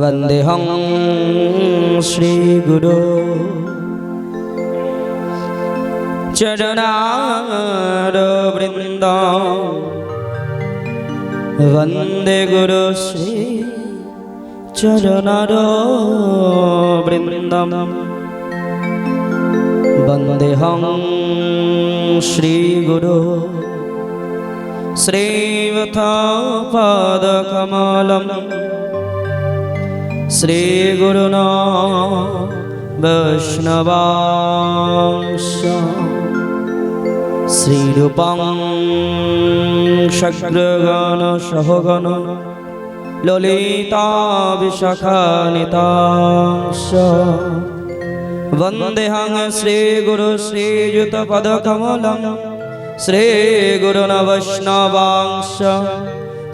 वन्देऽहं श्रीगुरो चरणारविन्दं वन्दे गुरु श्री चरणारविन्दं वन्देऽहं श्रीगुरो श्रीवत्सपादकमलं श्रीगुरुना वैष्णवांश श्रीरूपं शक्रगणसहगण ललिता विशाखान्वितांश वन्देऽहं श्रीगुरु श्रीयुतपदकमलं श्रीगुरुना वैष्णवांश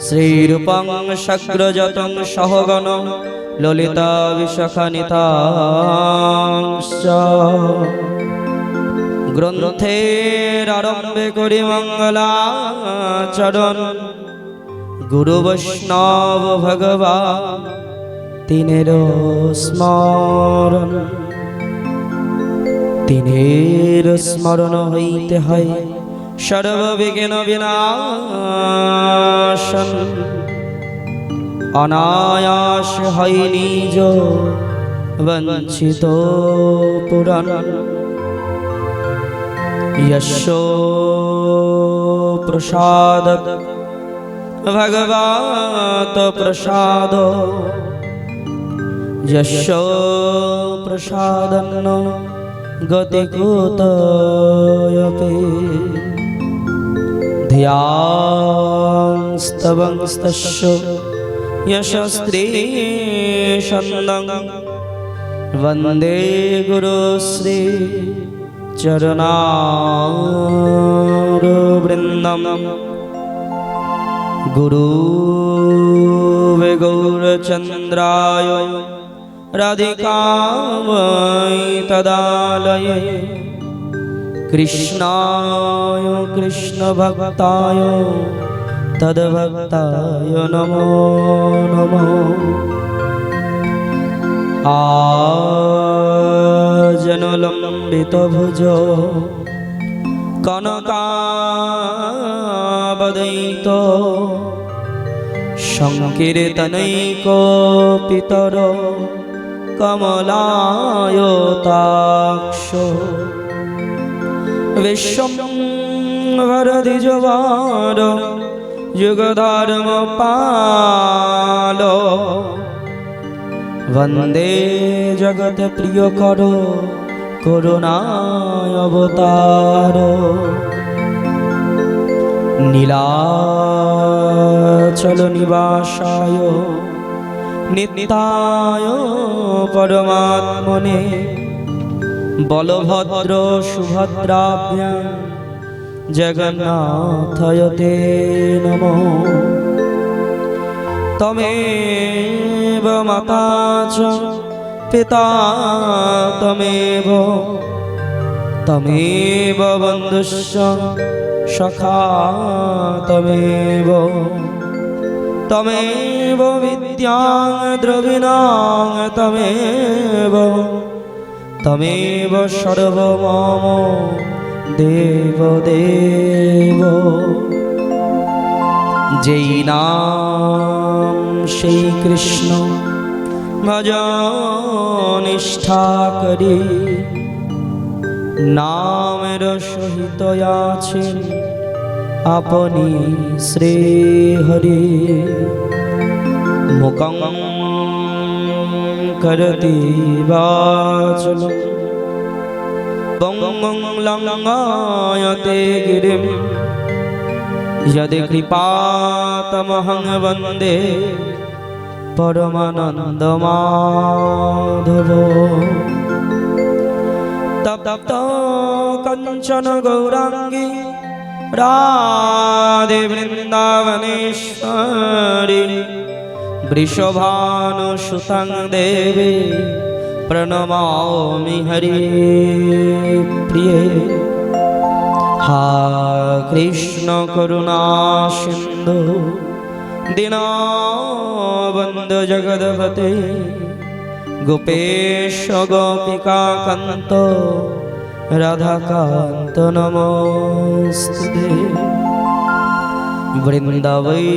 श्रीरूपं शक्रजतं सहगण ललिता विशाखान्वितांश ग्रंथेर आरम्भे करि मंगलाचरण गुरु वैष्णव भगवान तिनेर स्मरण तिनेर स्मरण हईते हय सर्वविघ्न विनाशन अनायास हय निज वंचित पुराण यशो प्रसादत भगवत प्रसाद यशो प्रसादन्न गति कुतयते ध्यानस्तवंस्तस्य यशस्त्री छन्दं वन्दे गुरुश्री चरणारविन्दं गुरुवे गौरचन्द्राय राधिकायै तदालये कृष्णाय कृष्णभक्ताय तद्भक्ताय नमो नमः आजनलम्बितभुजो कनकावदयितो संकीर्तनैको पितरो कमलायताक्षो विश्वम्भरद्विजवार युगधर्मपालो वन्दे जगत प्रियकरो करुणाय अवतारो नीलाचल निवासाय नित्याय परमात्मने बलभद्र सुभद्राभ्यां जगन्नाथाय ते नमः तमेव माता च पिता तमेव बन्धुश्च सखा तमेव विद्यां द्रविणां तमेव सर्वमम देवदेव जेई नाम সেই কৃষ্ণ ভজন নিষ্ঠা করি নামের সহিত আছেন আপনি শ্রী হরি মুখং করতি বাচলম বঙ্গং লঙ্ঘয়তে গিরিম यदि कृपातमहं वन्दे परमानंद माधव तप्त कंचन गौरांगी राधे वृंदावनेश्वरी वृषभानुसुतं देवी प्रणमामि हरि प्रिये हा कृष्ण करुणा सिंधु दीनबन्धु जगदपते गोपेश गोपिका कान्त राधाकान्त नमोस्तुते। वृन्दावै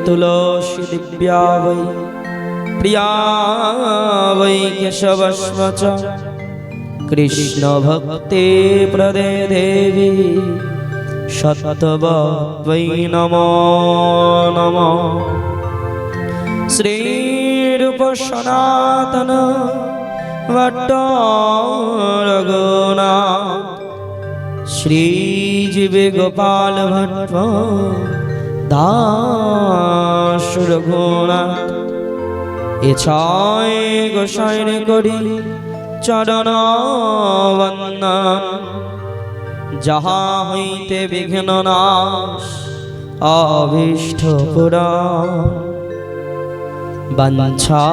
तुलसी दिव्या वै प्रिया वै केशवस्म च कृष्ण भक्ति प्रदे देवी सत्वै नमो नमः। श्रीरूप सनातन भट्ट रघुनाथ श्रीजीवे गोपाल भट्ट दास रघुनाथ एछाय गोसाईर करी चरण वंदन जहा हईते विघ्न नाश अभीष्ट पुराण वाञ्छा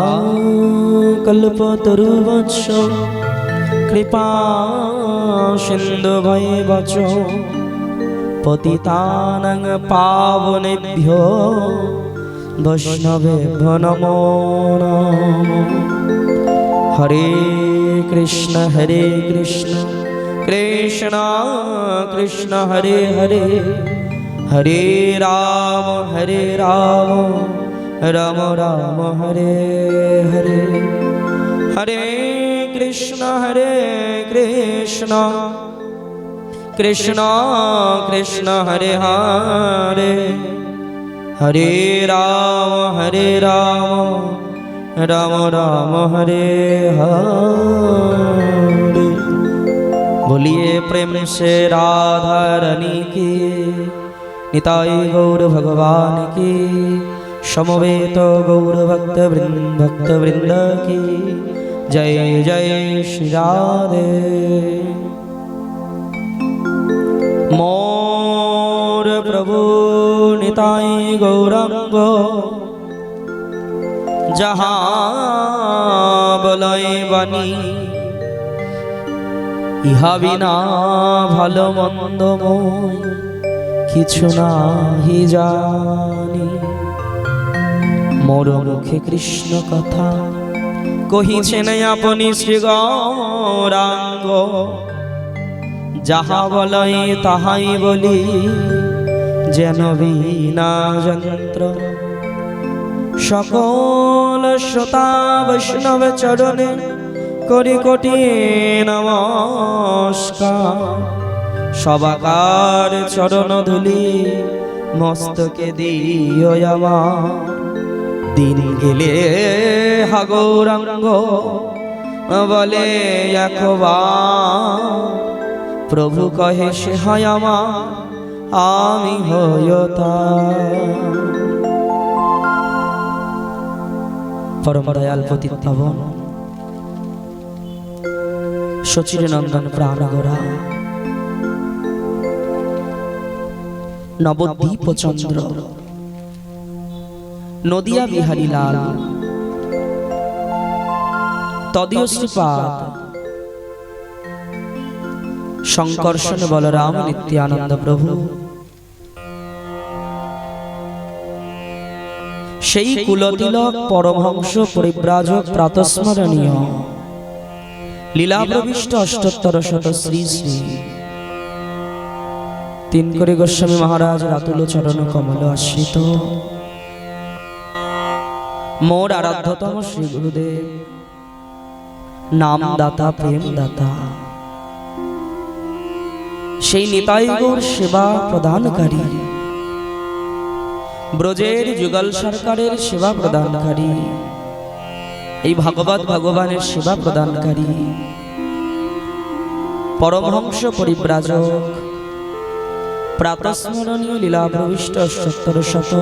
कल्पतरुवत्स कृपा सिन्धु भैवच पतितानां पावनेभ्यो वैष्णवेभ्यो नमो नमः। हरे कृष्ण कृष्ण कृष्ण हरे हरे हरे राम राम राम हरे हरे। हरे कृष्ण कृष्ण कृष्ण हरे हरे हरे राम राम राम हरे हरे। बोलिए प्रेम से राधा रानी की, निताई गौर भगवान की, समवेत गौर भक्त वृंद की जय जय श्री राधे। मोर प्रभु निताई गौरांग जहाँ बलय बानी ইহা বিনা ভালো মন্দ মই কিছু নাহি জানি। মোর মুখে কৃষ্ণ কথা কহিছেন আপনি শ্রী গৌরাঙ্গ, যাহা বলাই তাহাই বলি যেন বিনা যন্ত্র। সকল শ্রোতা বৈষ্ণব চরণে করি কোটি নমস্কার। সবাকার চরণ ধুলি মস্তকে দিও আমার। দিন গেলে হা গৌরাঙ্গ বলে একবার, প্রভু কহে সে হয় আমার আমি হইও তার। পরম দয়াল পতিতপাবন সচিরনন্দন প্রাণগরা নবদ্বীপ চন্দ্র নদিয়া বিহারী লাল তদীয় শ্রীপাদ শঙ্কর্ষণ বলরাম নিত্যানন্দ প্রভু সেই কুলতিলক পরমহংস পরিব্রাজক প্রাতঃস্মরণীয় লীলাপ্রবিষ্ট অষ্টোত্তর শত শ্রী শ্রী তিনকড়ি গোস্বামী মহারাজ রাতুল চরণ কমল আশ্রিত মোর আরাধ্যতম শ্রী গুরুদেব নামদাতা প্রেমদাতা সেই নিতাই গৌর সেবা প্রদানকারী ব্রজের যুগল সরকারের সেবা প্রদানকারী এই ভাগবত ভগবানের সেবা প্রদানকারী পরমহংস পরিব্রাজক প্রাতঃস্মরণীয় লীলাপ্রবিষ্ট অষ্টোত্তর শত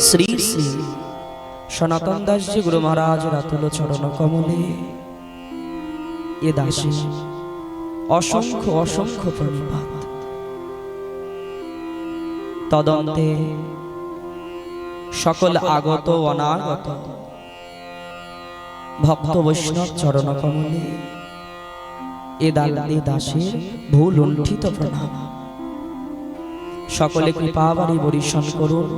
শ্রী শ্রী সনাতন দাসজি গুরু মহারাজ রাতুল চরণ কমলে এ দাসী অসংখ্য অসংখ্য প্রণিপাত। তদন্তে সকল আগত অনাগত ভক্ত বৈষ্ণব চরণ কমলে এ দাসীর ভুল লুণ্ঠিত প্রণাম। সকলে কৃপাবাড়ি বরিশন করুন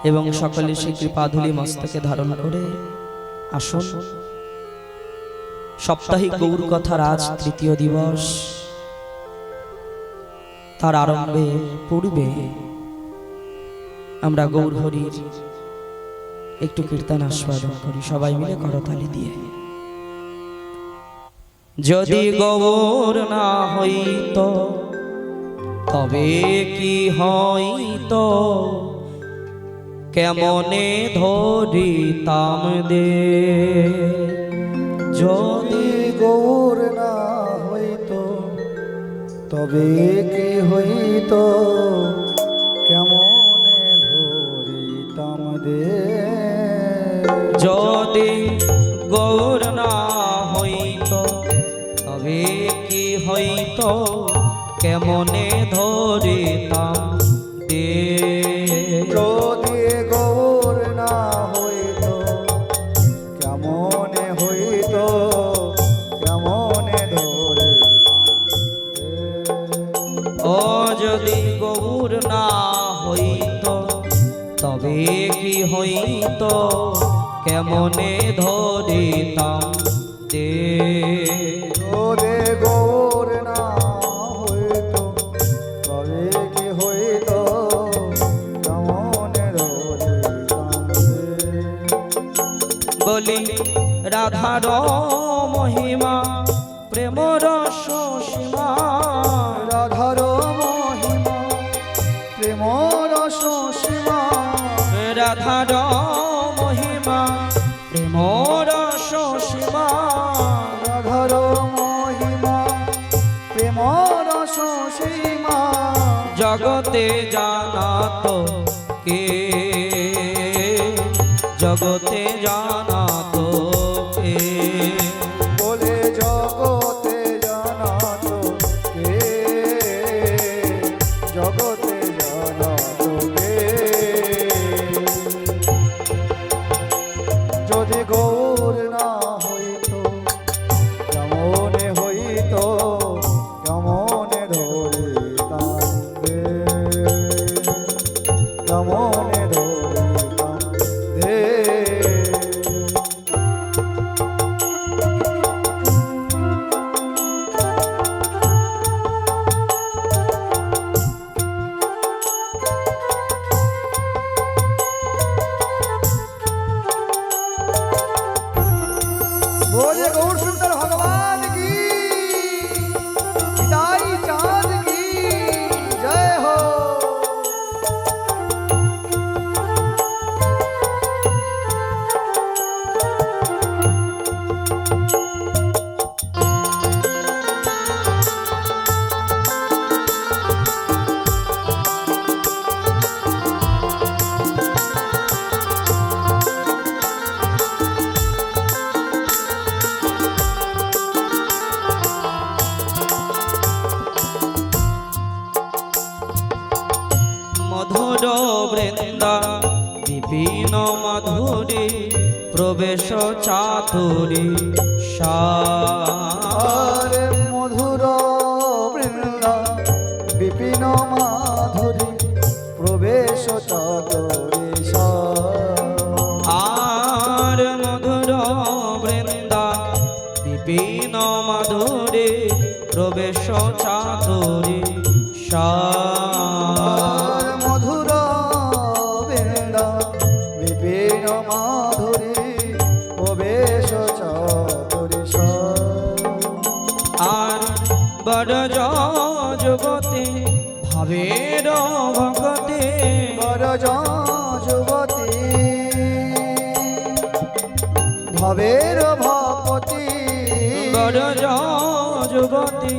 এবং সকলে সেই কৃপাধুলি মস্তকে ধারণ করে আসুন। সাপ্তাহিক গৌর কথার আজ তৃতীয় দিবস। তার আরম্ভে পূর্বে আমরা গৌর হরির একটু কীর্তন আস্বাদন করি সবাই মিলে করতালি দিয়ে। যদি গৌর না হইত তবে কি হইত, কেমনে ধরিতাম দে। যদি গৌর না হইত তবে কি হইত, কেমনে ধরিতাম দে। যদি গৌর না হইত তবে কি হইত, কেমনে ধরিতাম দে। যদি গৌর না হইত কেমনে হইত, কেমনে ধরিতাম দে। ও যদি গৌর না হইত তবে কি হইত, কেমনে ধরিতাম দে। যদি গৌর না হইত তবে কি হইত, কেমনে ধরিতাম দে। বলি রাধার মহিমা প্রেম রস সীমা, রাধার মহিমা প্রেম রস সীমা, রাধার মহিমা প্রেম রস সীমা, রাধার মহিমা প্রেম রস সীমা। জগতে জানাত কে, জগতে জানাত কে। বলে জগতে জানাত কে, জগতে জানাত কে। যদি গৌর না হইত কেমনে হইত, কেমনে ধরিতাম দে, কেমনে ধরিতাম দে। बोले गौर सुंदर भगवान की, पिताई चांद की जय हो। মধুর বৃন্দা বিপিন মাধুরী প্রবেশ চাতুরী আরে মধুর বৃন্দা বিপিন মাধুরী প্রবেশ চাতুরী। আর মধুর বৃন্দা বিপিন মাধুরী প্রবেশ চাতুরী আর মধুর বৃন্দা বিপিন মাধুরী প্রবেশ চাতুরী। আর বড় যুবতী ভাবের ভগতে, বরজ যুবতী ভবের ভগতি, বড় যুবতী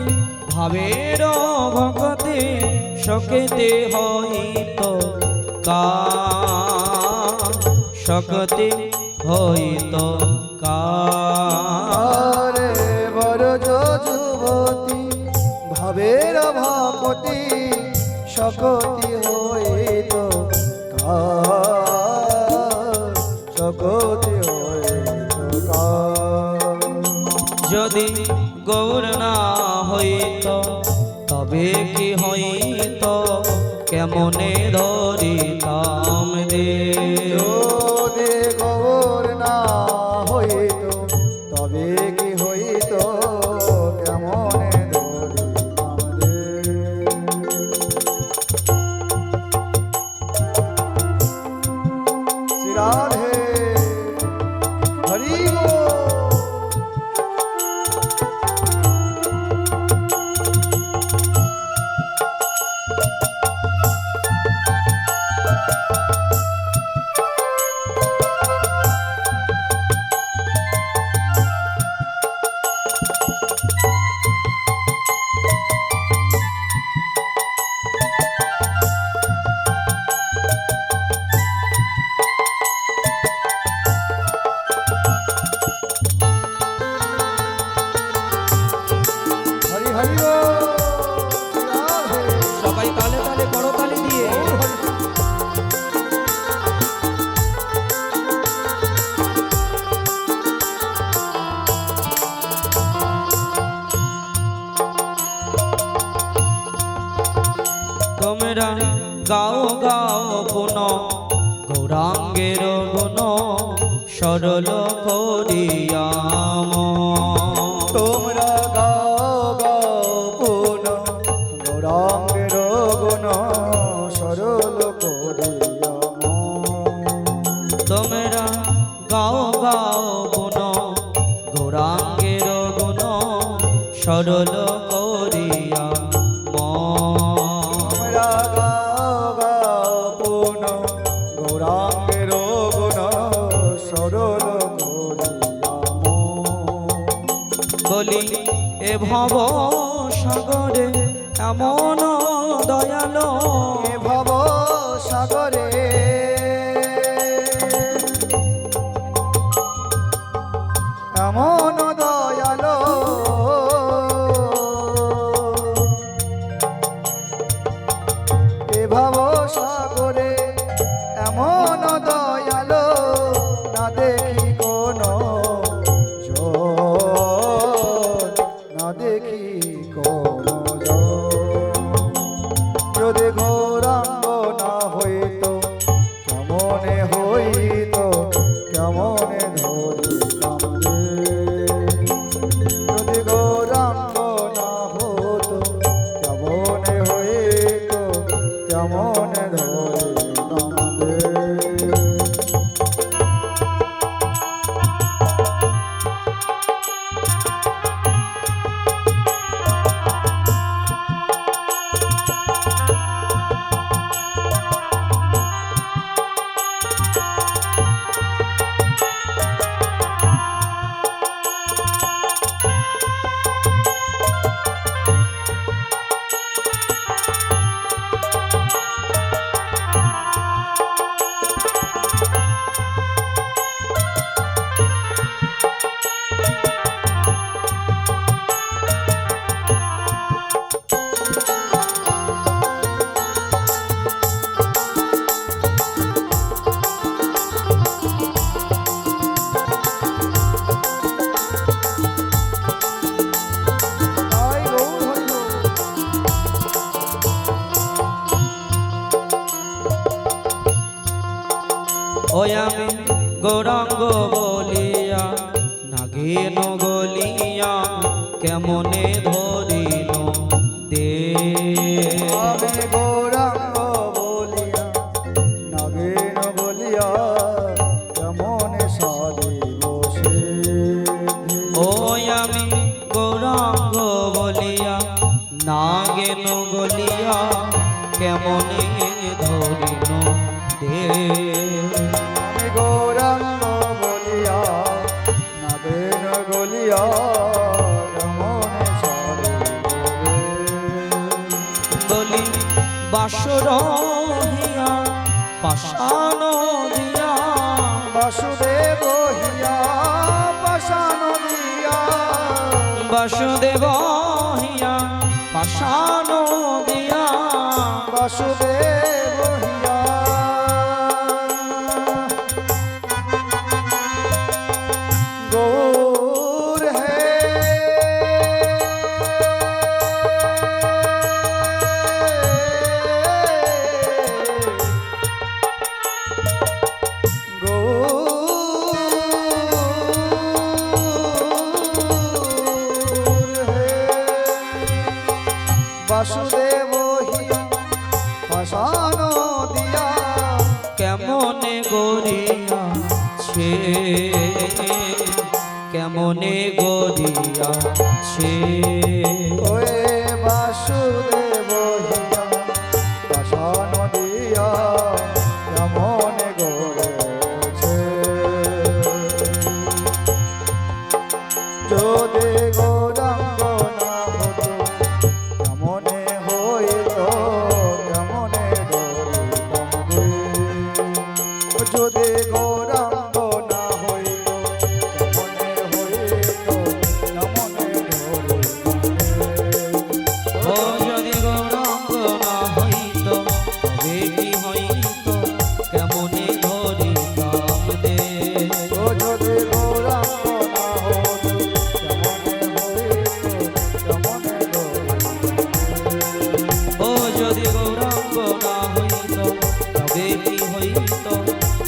ভাবের ভগতে, শক্তি হইত কা, শক্তি হইত কা। আরে বরজ যুবতী ভবের ভগতি, শক্তি হইত কার, শক্তি হইত কার। যদি গৌর না হইত তবে কি হইত, কেমনে ধরিতাম দে। যদি গৌর না হইত তবে কি হইত কেমনে ধরিতাম রে। শ্রী রাধে হরি বল। হরি হরি বল। শ্রী রাধে সবাই তালে তালে করতালি দিয়ে তোমরা গাও গাও পুন গৌরাঙ্গের গুণ সরল করিয়াম। তোমরা গাও গাও পুন গৌরাঙ্গের গুণ সরল করিয়া তোমরা গাও গাও পুন গৌরাঙ্গের গুণ সরল করিয়া তোমরা গাও গাও পুন গৌরাঙ্গের গুণ সরল করিয়া বলি এ ভব সাগরে এমন দয়ালো এ ভব সাগরে এমন দয়ালো এ ভব সাগরে এমন দয়ালো না দেখি কোনো জল, না দেখি কোনো জল। যদি গৌরাঙ্গ না হইত কেমনে হইত কেমনে ধরিতাম রে। যদি গৌরাঙ্গ না হতো কেমনে হইত কেমনে ধরিতাম রে। জয় গৌর হরি বল। ওই আমি গৌরাঙ্গ বলিয়া নাগিন গলিয়া কেমনে ধরিল দে। আমি গৌরাঙ্গ বলিয়া নগেন বলিয়া কেমন সারিব সে। ওই আমি গৌরাঙ্গ বলিয়া নাগেন গলিয়া কেমনে ধরিল দে। আমি গৌরাঙ্গ বলিয়া নগেন গলিয়া কেমন সারিব রে। বলি বাসরহিয়া পাষাণ দিয়া বাসুদেব হিয়া পাষাণ দিয়া বাসুদেব হিয়া পাষাণ দিয়া বাসুদেব হিয়া গৌর হে কেমনে গড়িয়াছে, কেমনে গড়িয়াছে। ওরে বাসুদেব হিয়া পাশান দিয়া কেমন গড়েছে। যদি গৌরাঙ্গ না হতো কেমনে হইতো, কেমনে গড়িতাম রে। যদি গৌরাঙ্গ না হইতো কেমনে হইতো, কেমনে গড়িতাম রে। ও যদি গৌরাঙ্গ না হইতো তবে কি হইতো, কেমনে ধরিতাম দে। ও যদি গৌরাঙ্গ না হতো কেমনে হইতো, কেমনে গড়িতাম রে। ও যদি গৌরাঙ্গ না হইতো তবে কি হইতো,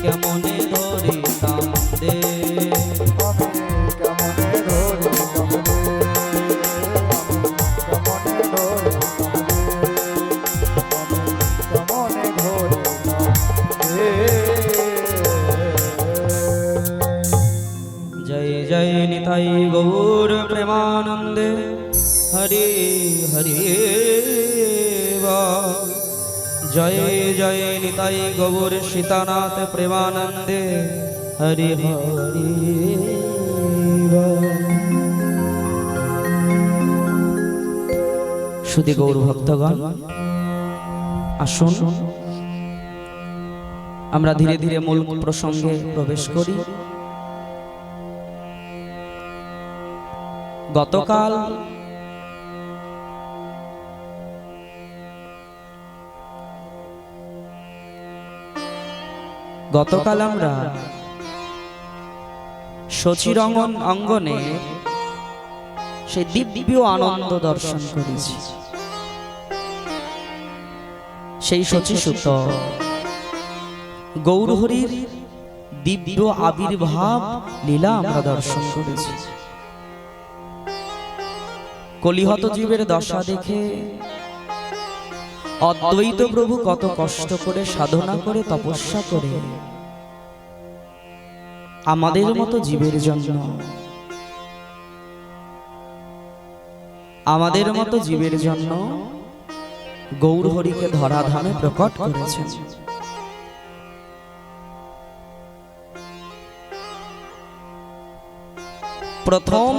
কেমনে ধরিতাম দে। আমি কেমনে ধরিতাম রে, আমি কেমনে ধরিতাম রে, আমি কেমনে ধরিতাম রে। जय जय निताई गौर प्रेमानंदे हरे हरे जय जय निताई गौर सीतानाथ प्रेमानंदे हरे हरे शुद्धि गौर भक्तगण আসুন আমরা ধীরে ধীরে মূল প্রসঙ্গে প্রবেশ করি। গতকাল আমরা শচীরঙ্গন অঙ্গনে সেই দিব্য আনন্দ দর্শন করেছি। সেই শচীসুত গৌরহরির দিব্য আবির্ভাব লীলা আমরা দর্শন করেছি। কলিহত জীবের দশা দেখে অদ্বৈত প্রভু কত কষ্ট করে সাধনা করে তপস্যা করে আমাদের মতো জীবের জন্য, আমাদের মতো জীবের জন্য গৌরহরিকে ধরাধামে প্রকট করেছেন। প্রথম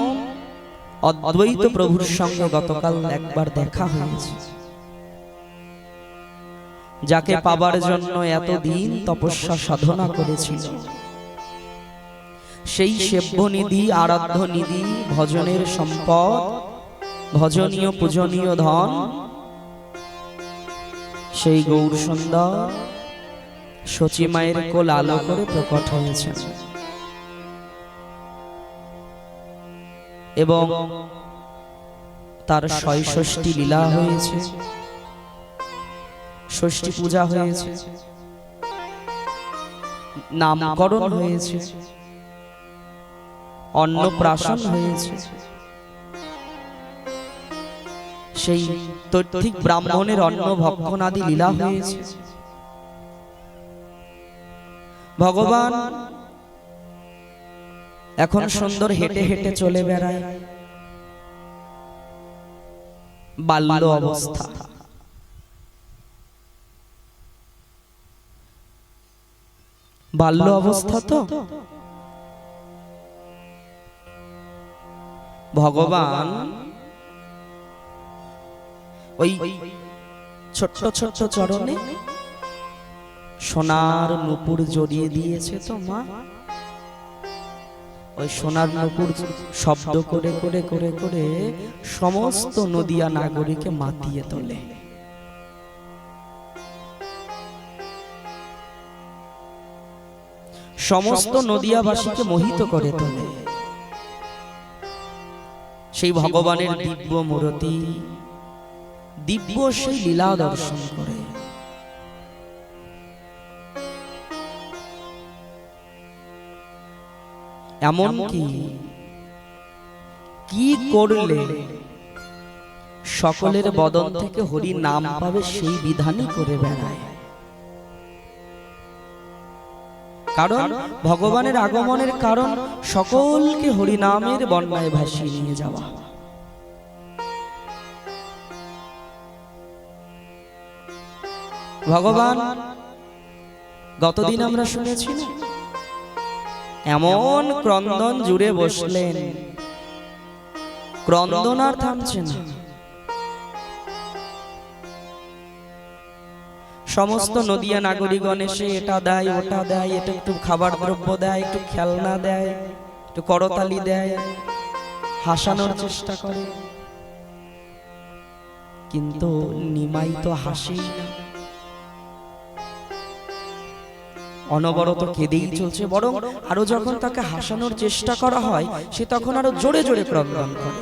অদ্বৈত প্রভুর সঙ্গে গতকাল একবার দেখা হয়েছে। যাকে পাবার জন্য এতদিন তপস্যা সাধনা করেছিল, সেই সেব্য নিধি, আরাধ্য নিধি, ভজনের সম্পদ, ভজনীয় পূজনীয় ধন, সেই গৌর সুন্দর শচী মায়ের কোল আলো করে প্রকট হয়েছে এবং তার ৬৬টি লীলা হয়েছে, ষষ্ঠী পূজা হয়েছে, নামকরণ হয়েছে, অন্নপ্রাশন হয়েছে। সেই তৈত্তিক ব্রাহ্মণের অন্ন ভক্ষণাদি লীলা হয়েছে। ভগবান এখন সুন্দর হেঁটে হেঁটে চলে বেড়ায়। বাল্য অবস্থা, বাল্য অবস্থা তো ভগবান ওই ছোট্ট ছোট্ট চরণে সোনার নূপুর জড়িয়ে দিয়েছে তো মা। ওই সোনার নূপুর শব্দ করে করে করে করে সমস্ত নদিয়া নাগরীকে মাতিয়ে তোলে। সমস্ত নদিয়াবাসীকে মোহিত করে তোলে। সেই ভগবানের দিব্য মূরতি, দিব্য সেই লীলা দর্শন করে। এমনকি কি করলে সকলের বদন থেকে হরি নাম পাবে সেই বিধানই করে বেড়ায়। কারণ ভগবানের আগমনের কারণ সকলকে হরিনামের বন্যায় ভাসিয়ে নিয়ে যাওয়া। ভগবান গতদিন আমরা শুনেছি না, এমন ক্রন্দন জুড়ে বসলেন, ক্রন্দন আর থামছে না। সমস্ত নদিয়া নাগরিকগণ এসে এটা দেয় ওটা দেয়, এটা একটু খাবার দ্রব্য দেয়, একটু খেলনা দেয়, একটু করতালি দেয়, হাসানোর চেষ্টা করে, কিন্তু নিমাই তো হাসেই না, অনবরত কেঁদেই চলছে। বরং আরো যখন তাকে হাসানোর চেষ্টা করা হয়, সে তখন আরো জোরে জোরে ক্রন্দন করে,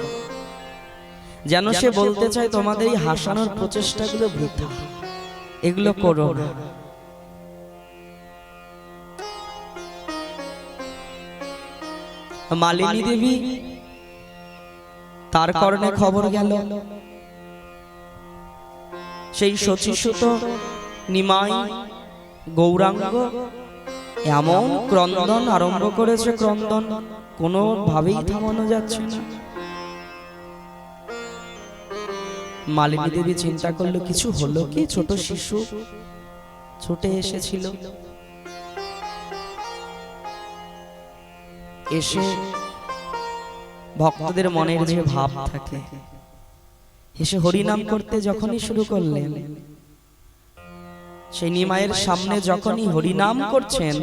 যেন সে বলতে চায় তোমাদের এই হাসানোর প্রচেষ্টাগুলো বৃথা, এগুলো করো না। মালিনী দেবী তার কর্ণে খবর গেল, সেই শচীসুত নিমাই গৌরাঙ্গ এমন ক্রন্দন আরম্ভ করেছে, ক্রন্দন কোনোভাবেই থামানো যাচ্ছে না। মালিনী দেবী চিন্তা করলো কিছু হলো কি, ছোট শিশু ছুটে এসেছিল, এসে ভক্তদের মনের যে ভাব থাকে, এসে হরিনাম করতে যখনই শুরু করলেন, সেই নিমাইয়ের সামনে যখনই হরিনাম করছেন,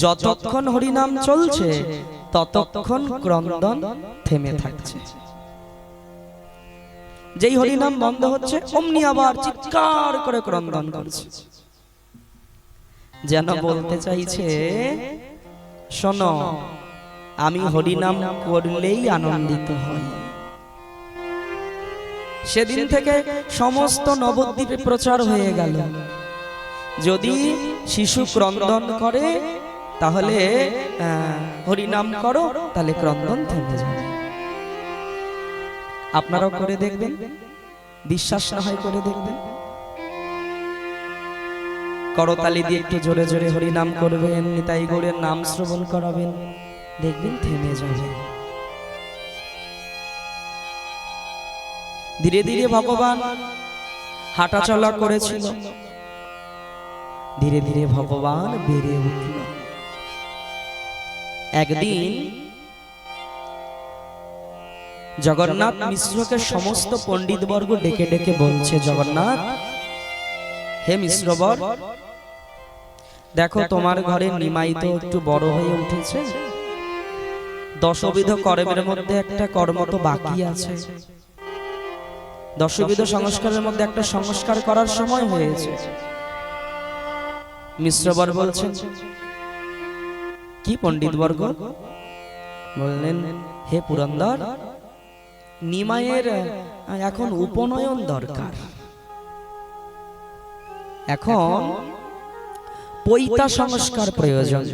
যতক্ষণ হরিনাম চলছে ততক্ষণ ক্রন্দন থেমে থাকছে। যেই হরিনাম বন্ধ হচ্ছে অমনি আবার চিৎকার করে ক্রন্দন করছে, যেন বলতে চাইছে শোনো, আমি হরিনাম করলেই আনন্দিত হই। সেদিন থেকে সমস্ত নবদ্বীপে প্রচার হয়ে গেল, যদি শিশু ক্রন্দন করে তাহলে হরিনাম করো, তাহলে ক্রন্দন থেমে যাবে। আপনারাও করে দেখবেন, বিশ্বাস না হয় করে দেখবেন, করতালি দিয়ে একটু জোরে জোরে হরিনাম করবেন, নিতাই গৌরের নাম শ্রবণ করাবেন, দেখবেন থেমে যাবে। ধীরে ধীরে ভগবান হাঁটাচলা করেছিল, ধীরে ধীরে ভগবান বেড়ে উঠল। একদিন জগন্নাথ মিশ্রকে সমস্ত পণ্ডিতবর্গ ডেকে ডেকে বলছে, জগন্নাথ, হে মিশ্রবর, দেখো তোমার ঘরে নিমাই তো একটু বড় হয়ে উঠেছে, দশবিধ কর্মের মধ্যে একটা কর্ম তো বাকি আছে, দশবিধ সংস্কারের মধ্যে একটা সংস্কার করার সময় হয়েছে। মিশ্রবর বলছেন, কি পণ্ডিতবর্গ? বললেন, হে পুরন্দর, নিমাইয়ের এখন উপনয়ন দরকার, এখন পৈতা সংস্কার প্রয়োজন।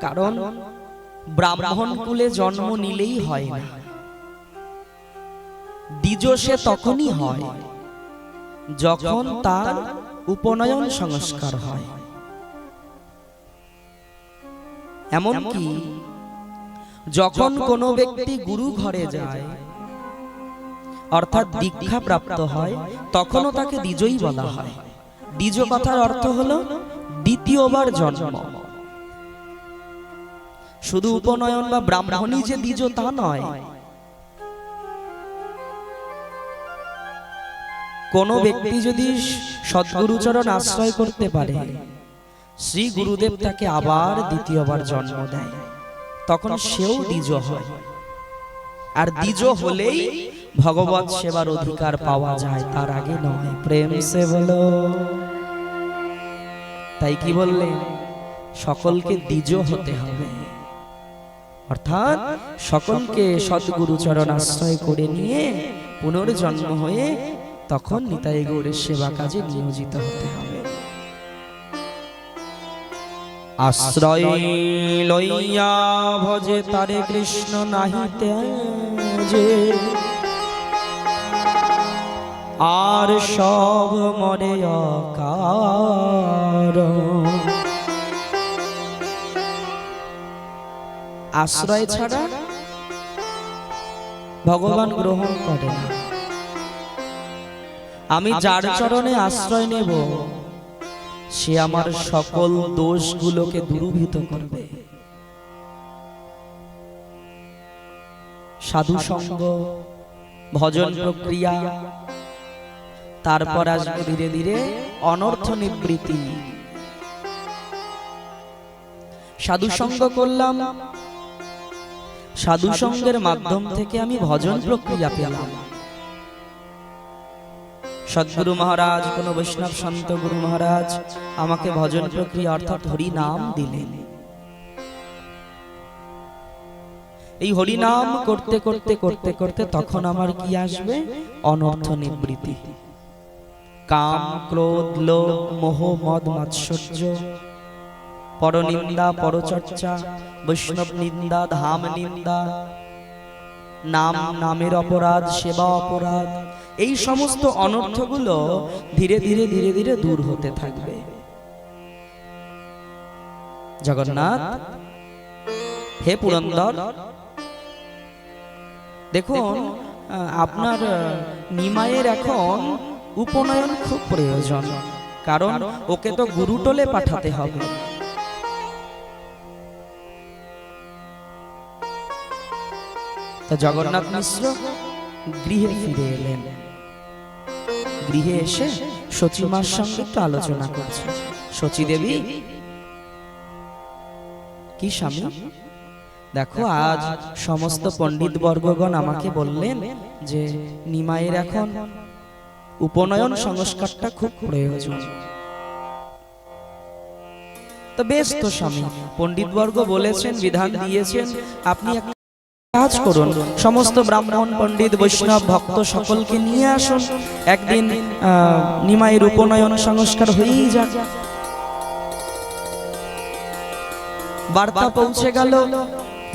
কারণ ব্রাহ্মণ কুলে জন্ম নিলেই হয় না, দ্বিজ সে তখনই হয় যখন তার উপনয়ন সংস্কার হয়। এমনকি যখন কোনো ব্যক্তি গুরু ঘরে যায়, অর্থাৎ দীক্ষা প্রাপ্ত হয়, তখনও তাকে দ্বিজই বলা হয়। দ্বিজ কথার অর্থ হলো দ্বিতীয়বার জন্ম। শুধু উপনয়ন বা ব্রাহ্মণই যে দ্বিজ তা নয়, কোন ব্যক্তি যদি সদ্গুরুচরণ আশ্রয় করতে পারে, শ্রী গুরুদেব তাকে আবার দ্বিতীয়বার জন্ম দেয়, তখন সেও দ্বিজ হয়। আর দ্বিজ হলেই ভগবত সেবার অধিকার পাওয়া যায়, তার আগে নয়। প্রেম সে বলো। তাই কি বললেন, সকলকে দ্বিজ হতে হবে, অর্থাৎ সকলকে সদ্গুরু চরণ আশ্রয় করে নিয়ে পুনর্জন্ম হয়ে তখন নিতাই গৌরের সেবা কাজে নিয়োজিত হতে হবে। আশ্রয় লইয়া ভজে তারে কৃষ্ণ নাহিতে যে, আর সব মরে অকার। আশ্রয় ছাড়া ভগবান গ্রহণ করে না। আমি যার চরণে আশ্রয় নেব সে আমার সকল দোষগুলোকে দূরীভূত করবে। সাধু সঙ্গ, ভজন প্রক্রিয়া, তারপর আসবে ধীরে ধীরে অনর্থ নিবৃত্তি। সাধু সঙ্গ করলাম, সাধু সঙ্গের মাধ্যম থেকে আমি ভজন প্রক্রিয়া পেলাম। সদ্গুরু মহারাজ, কোন বৈষ্ণব সন্ত গুরু মহারাজ আমাকে ভজন প্রক্রিয়া অর্থাৎ হরি নাম দিলেন। এই হরি নাম করতে করতে করতে করতে তখন আমার কি আসবে? অনর্থ নিবৃত্তি। কাম, ক্রোধ, লোভ, মোহ, মদ, মাৎসর্য, পরনিন্দা, পরচর্চা, বৈষ্ণব নিন্দা, ধাম নিন্দা, নাম, নামের অপরাধ, সেবা অপরাধ, এই সমস্ত অনর্থগুলো ধীরে ধীরে ধীরে ধীরে দূর হতে থাকবে। জগন্নাথ, হে পুরন্দর, দেখুন আপনার নিমাইয়ের এখন উপনয়ন খুব প্রয়োজন, কারণ ওকে তো গুরুটোলে পাঠাতে হবে। তা জগন্নাথ মিশ্র গৃহে ফিরে এলেন। গৃহে এসে সচিমার সঙ্গে একটু আলোচনা করছে। সচি দেবী, কি স্বামী, দেখো আজ সমস্ত পণ্ডিত বর্গগণ আমাকে বললেন যে নিমাইয়ের এখন উপনয়ন সংস্কারটা খুব প্রয়োজন। তো বেশ তো স্বামী, পণ্ডিত বর্গ বলেছেন, বিধান দিয়েছেন, আপনি এক কাজ করুন, সমস্ত ব্রাহ্মণ, পণ্ডিত, বৈষ্ণব, ভক্ত সকলকে নিয়ে আসুন, একদিন নিমাইয়ের উপনয়ন সংস্কার হয়েই যাক। বার্তা পৌঁছে গেল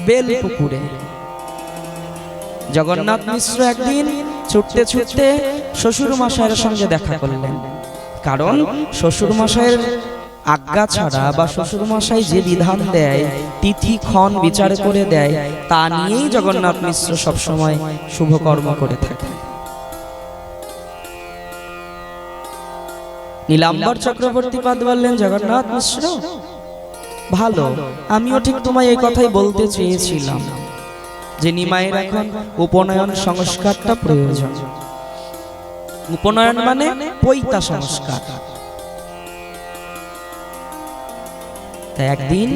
বেলপুকুরে। জগন্নাথ মিশ্র একদিন ছুটতে ছুটতে শ্বশুর মশাইয়ের সঙ্গে দেখা করলেন, কারণ শ্বশুর মশাইয়ের আজ্ঞা ছাড়া বা শ্বশুর মশাই যে বিধান দেয়, তিথি ক্ষণ বিচার করে দেয়, তা নিয়েই জগন্নাথ মিশ্র সবসময় শুভ কর্ম করে থাকেন। নীলাম্বর চক্রবর্তী পাদ বললেন, জগন্নাথ মিশ্র ভালো, আমিও ঠিক তোমায় এই কথাই বলতে চেয়েছিলাম যে নিমাইয়ের এখন উপনয়ন সংস্কারটা প্রয়োজন। উপনয়ন মানে পৈতা সংস্কার। তাই একদিন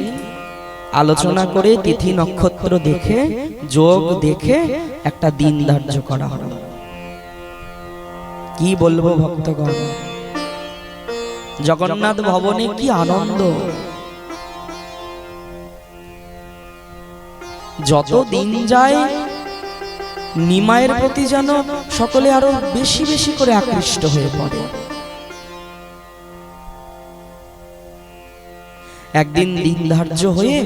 আলোচনা করে তিথি নক্ষত্র দেখে, যোগ দেখে একটা দিন ধার্য করা হলো। কি বলবো ভক্তগণ, জগন্নাথ ভবনে কি আনন্দ! যত দিন যায় নিমাইয়ের প্রতি যেন সকলে আরো বেশি বেশি করে আকৃষ্ট হয়ে পড়ে। একদিন দিন ধার্য হয়ে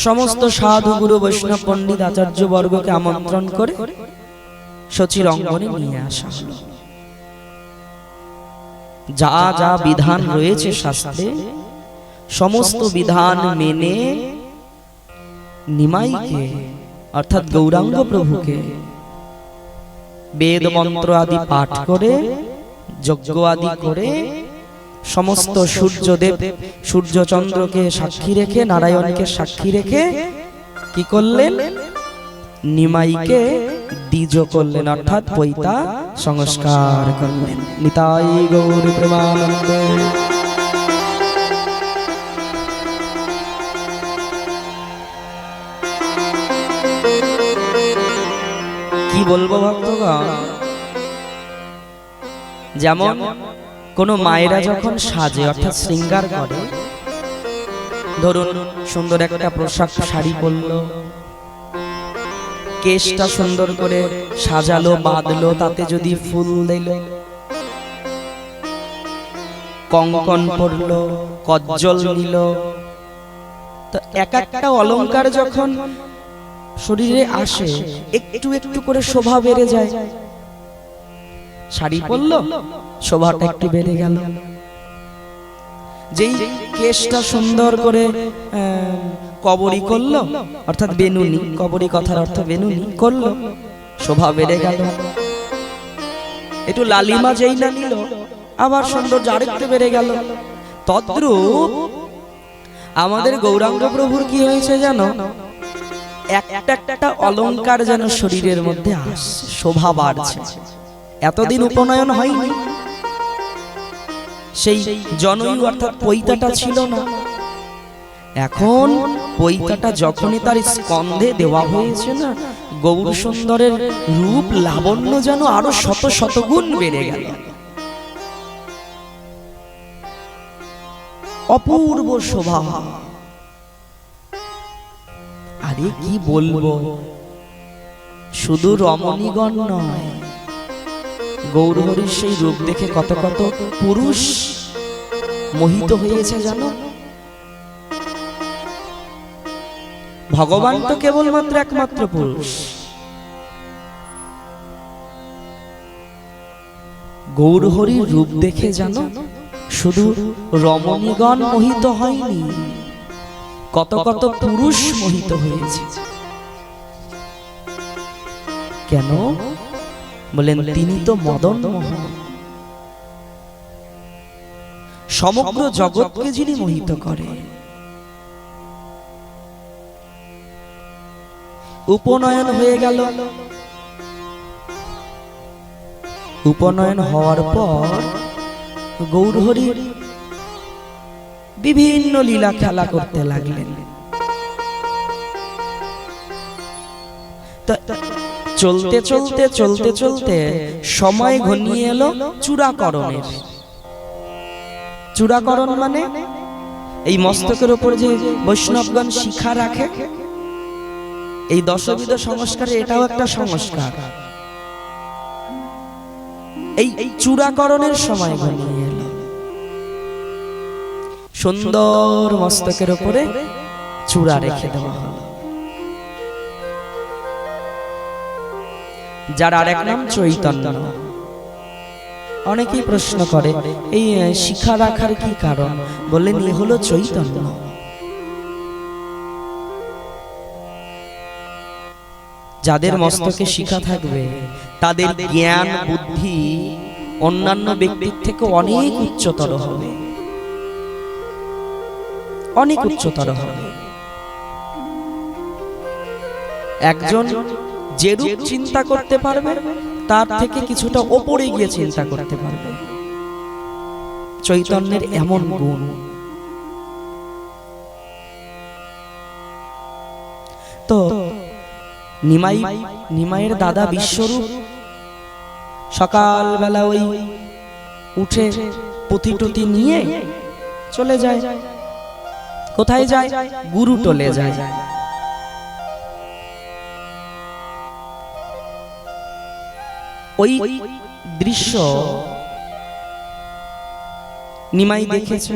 সমস্ত সাধু, গুরু, বৈষ্ণব, পণ্ডিত, আচার্য বর্গকে আমন্ত্রণ করে সচির অঙ্গনে নিয়ে আসা হলো। যা যা বিধান রয়েছে শাস্ত্রে, সমস্ত বিধান মেনে নিমাইকে অর্থাৎ গৌরাঙ্গ প্রভুকে বেদ মন্ত্র আদি পাঠ করে, যজ্ঞ আদি করে, সমস্ত সূর্যদেব, সূর্যচন্দ্রকে সাক্ষী রেখে, নারায়ণকে সাক্ষী রেখে কি করলেন? নিমাইকে দ্বিজ করলেন, অর্থাৎ পৈতা সংস্কার করলেন। নিতাই গৌর প্রেমানন্দে। কি বলবো ভক্তগণ, যেমন কোন মায়েরা যখন সাজে অর্থাৎ শৃঙ্গার করে, ধরুন সুন্দর একটা পোশাক শাড়ি পরলো, কেশটা সুন্দর করে সাজালো, বাঁধলো, তাতে যদি ফুল দিল, কঙ্কন পরলো, কজ্জল নিল, তো এক একটা অলংকার যখন শরীরে আসে একটু একটু করে শোভা বেড়ে যায়। শাড়ি পরলো, শোভাটা একটু বেড়ে গেল। যেই কেশটা সুন্দর করে কবরী করলো, অর্থাৎ বেনুনি, কবরী কথার অর্থ বেনুনি করলো, শোভা বেড়ে গেল। একটু লালিমা যেই না নিল, আবার সৌন্দর্য আরেকটু বেড়ে গেল। তদ্রূপ আমাদের গৌরাঙ্গ প্রভুর কি হয়েছে জানো, একটা একটা অলংকার যেন শরীরের মধ্যে আসছে, শোভা বাড়ছে। এতদিন উপনয়ন হয়নি, সেই জনয়ু অর্থাৎ পৈতাটা ছিল না। এখন পৈতাটা যখনই তার স্কন্ধে দেওয়া হয়েছে না, গৌর সুন্দরের রূপ লাবণ্য যেন আরো শত শত গুণ বেড়ে গেল। অপূর্ব শোভা। আরে কি বলবো, শুধু রমণীগণ নয়, গৌরহরির সেই রূপ দেখে কত কত পুরুষ মোহিত হয়েছে জানো। ভগবান তো কেবলমাত্র একমাত্র পুরুষ, গৌরহরির রূপ দেখে জানো শুধু রমণীগণ মোহিত হয়নি, কত কত পুরুষ মোহিত হয়েছে। কেন বলেন, তিনি তো মদন মোহন, সমগ্র জগৎকে যিনি মোহিত করে। উপনয়ন হয়ে গেল, উপনয়ন হওয়ার পর গৌরহরি বিভিন্ন লীলা খেলা করতে লাগলেন। চলতে চলতে চলতে চলতে সময় ঘনিয়ে এলো চূড়াকরণের। চূড়াকরণ মানে এই মস্তকের উপর যে বৈষ্ণবগণ শিখা রাখে, এই দশবিধ সংস্কারে এটাও একটা সংস্কার। এই চূড়াকরণের সময় ঘনিয়ে এলো। সুন্দর মস্তকের উপরে চূড়া রেখে দেওয়া হলো, যার আরেক নাম চৈতন্য। অনেকেই প্রশ্ন করে এই শিখা রাখার কি কারণ, বললেন এ হলো চৈতন্য। যাদের মস্তকে শিখা থাকবে তাদের জ্ঞান বুদ্ধি অন্যান্য ব্যক্তির থেকে অনেক উচ্চতর হবে, অনেক উচ্চতর হবে। একজন যেরূপ চিন্তা করতে পারবে তার থেকে কিছুটা ওপরে গিয়ে চিন্তা করতে পারবে। চৈতন্যের এমন গুণ। তো নিমাইয়ের দাদা বিশ্বরূপ সকালবেলা ওই উঠে পুঁথি টুথি নিয়ে চলে যায়। কোথায় যায়? গুরু টোলে যায়। ওই দৃশ্য নিমাই দেখেছে।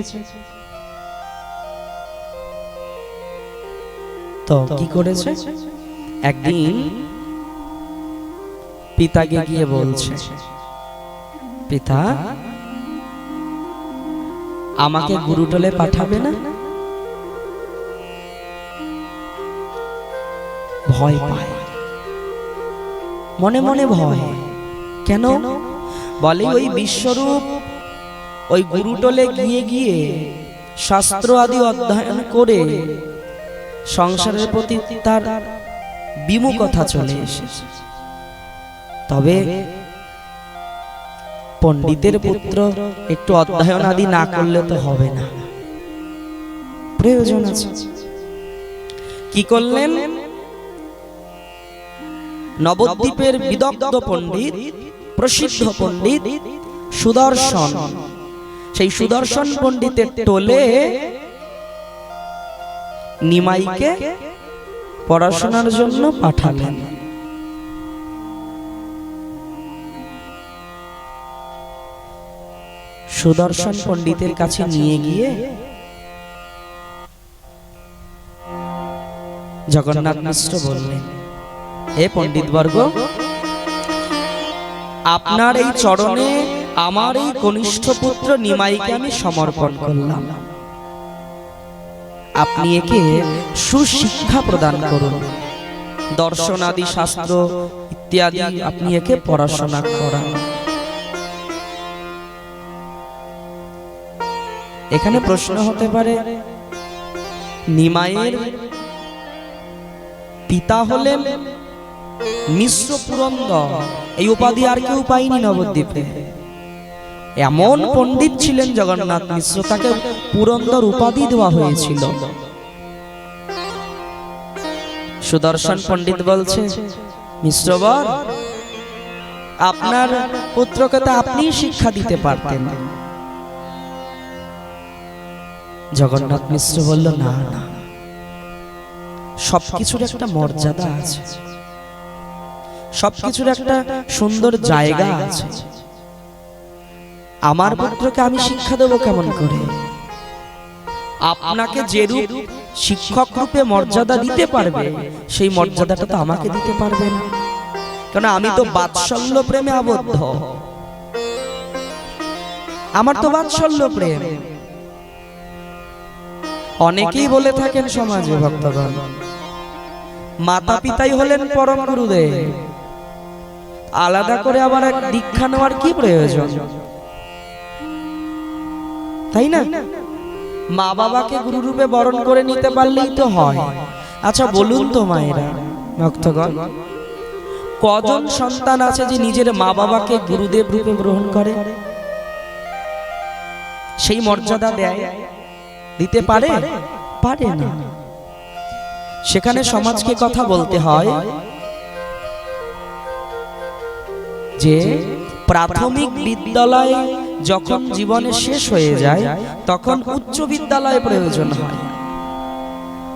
তো কি করেছে, একদিন পিতাকে গিয়ে বলছে, পিতা আমাকে গুরুটোলে পাঠাবে না? ভয় পায়, মনে মনে ভয়। কেন? বলে ওই বিশ্বরূপ ওই গুরুটোলে গিয়ে গিয়ে শাস্ত্র আদি অধ্যয়ন করে সংসারের প্রতি তার বিমুখতা চলে এসেছে। তবে পণ্ডিতের পুত্র একটু অধ্যয়ন আদি না করলে তো হবে না, প্রয়োজন আছে। কি করলেন? নবদ্বীপের বিদগ্ধ পণ্ডিত, প্রসিদ্ধ পণ্ডিত সুদর্শন, সেই সুদর্শন পণ্ডিতের টোলে নিমাইকে পড়াশোনার জন্য পাঠালেন। সুদর্শন পণ্ডিতের কাছে নিয়ে গিয়ে জগন্নাথ মিশ্র বললেন, হে পণ্ডিত বর্গ, আপনার এই চরণে আমার এই কনিষ্ঠ পুত্র নিমাইকে আমি সমর্পণ করলাম। আপনি একে সুশিক্ষা প্রদান করুন, দর্শন আদি শাস্ত্র ইত্যাদি আপনি একে পড়াশোনা করান। এখানে প্রশ্ন হতে পারে, নিমাইয়ের পিতা হলেন মিশ্র পুরন্দর, এই উপাধি আর কেউ পায়নি নবদ্বীপে। এমন পণ্ডিত ছিলেন জগন্নাথ মিশ্র, তাকে পুরন্দর উপাধি দেওয়া হয়েছিল। সুদর্শন পণ্ডিত বলছে, মিশ্রবর, আপনার পুত্রকে তো আপনিই শিক্ষা দিতে পারতেন। জগন্নাথ মিশ্র বলল, না না, সবকিছুর একটা মর্যাদা আছে, সবকিছুর একটা সুন্দর জায়গা আছে। আমার পুত্রকে আমি শিক্ষা দেব কেমন করে? আপনাকে যেরূপ শিক্ষক রূপে মর্যাদা দিতে পারবে, সেই মর্যাদাটা তো আমাকে দিতে পারবে না, কারণ আমি তো বাৎসল্য প্রেমে আবদ্ধ। আমার তো বাৎসল্য প্রেম। অনেকেই বলে থাকেন সমাজে, ভক্তগণ, মাতা পিতাই হলেন পরম গুরুদেব, আলাদা করে আবার এক দীক্ষা নেওয়ার কি প্রয়োজন? তাই না? মা বাবাকে গুরু রূপে বরণ করে নিতে পারলেই তো হয়। আচ্ছা বলুন তো মায়েরা, ভক্তগণ, কজন সন্তান আছে যে নিজের মা বাবাকে গুরুদেব রূপে গ্রহণ করে, সেই মর্যাদা দেয়, দিতে পারে? পারে না। সেখানে সমাজকে কথা বলতে হয় যে প্রাথমিক বিদ্যালয় যখন জীবনে শেষ হয়ে যায়, তখন উচ্চ বিদ্যালয় প্রয়োজন হয়।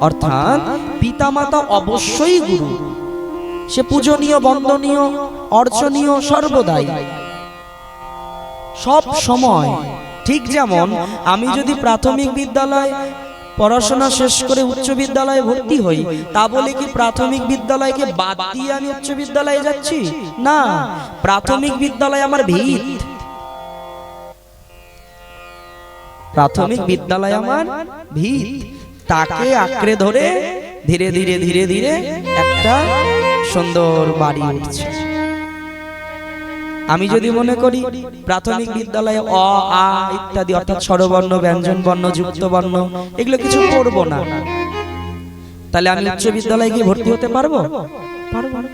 অর্থাৎ পিতামাতা অবশ্যই গুরু, সে পূজনীয়, বন্দনীয়, অর্চনীয় সর্বদাই, সব সময়। ঠিক যেমন আমি যদি প্রাথমিক বিদ্যালয় পড়াশোনা শেষ করে উচ্চ বিদ্যালয়ে ভর্তি হই, তা বলে কি প্রাথমিক বিদ্যালয়কে বাদ দিয়ে আমি উচ্চ বিদ্যালয়ে যাচ্ছি? না, প্রাথমিক বিদ্যালয় আমার ভিত, প্রাথমিক বিদ্যালয় আমার ভিত। তাকে আঁকড়ে ধরে ধীরে ধীরে ধীরে ধীরে একটা সুন্দর বাড়ি উঠছে। আমি যদি মনে করি প্রাথমিক বিদ্যালয়ে অ আ ইত্যাদি অর্থাৎ স্বরবর্ণ, ব্যঞ্জন বর্ণ, যুক্ত বর্ণ এগুলো কিছু পড়ব না, তাহলে আমি উচ্চ বিদ্যালয়ে গিয়ে ভর্তি হতে পারবো? পারবো না।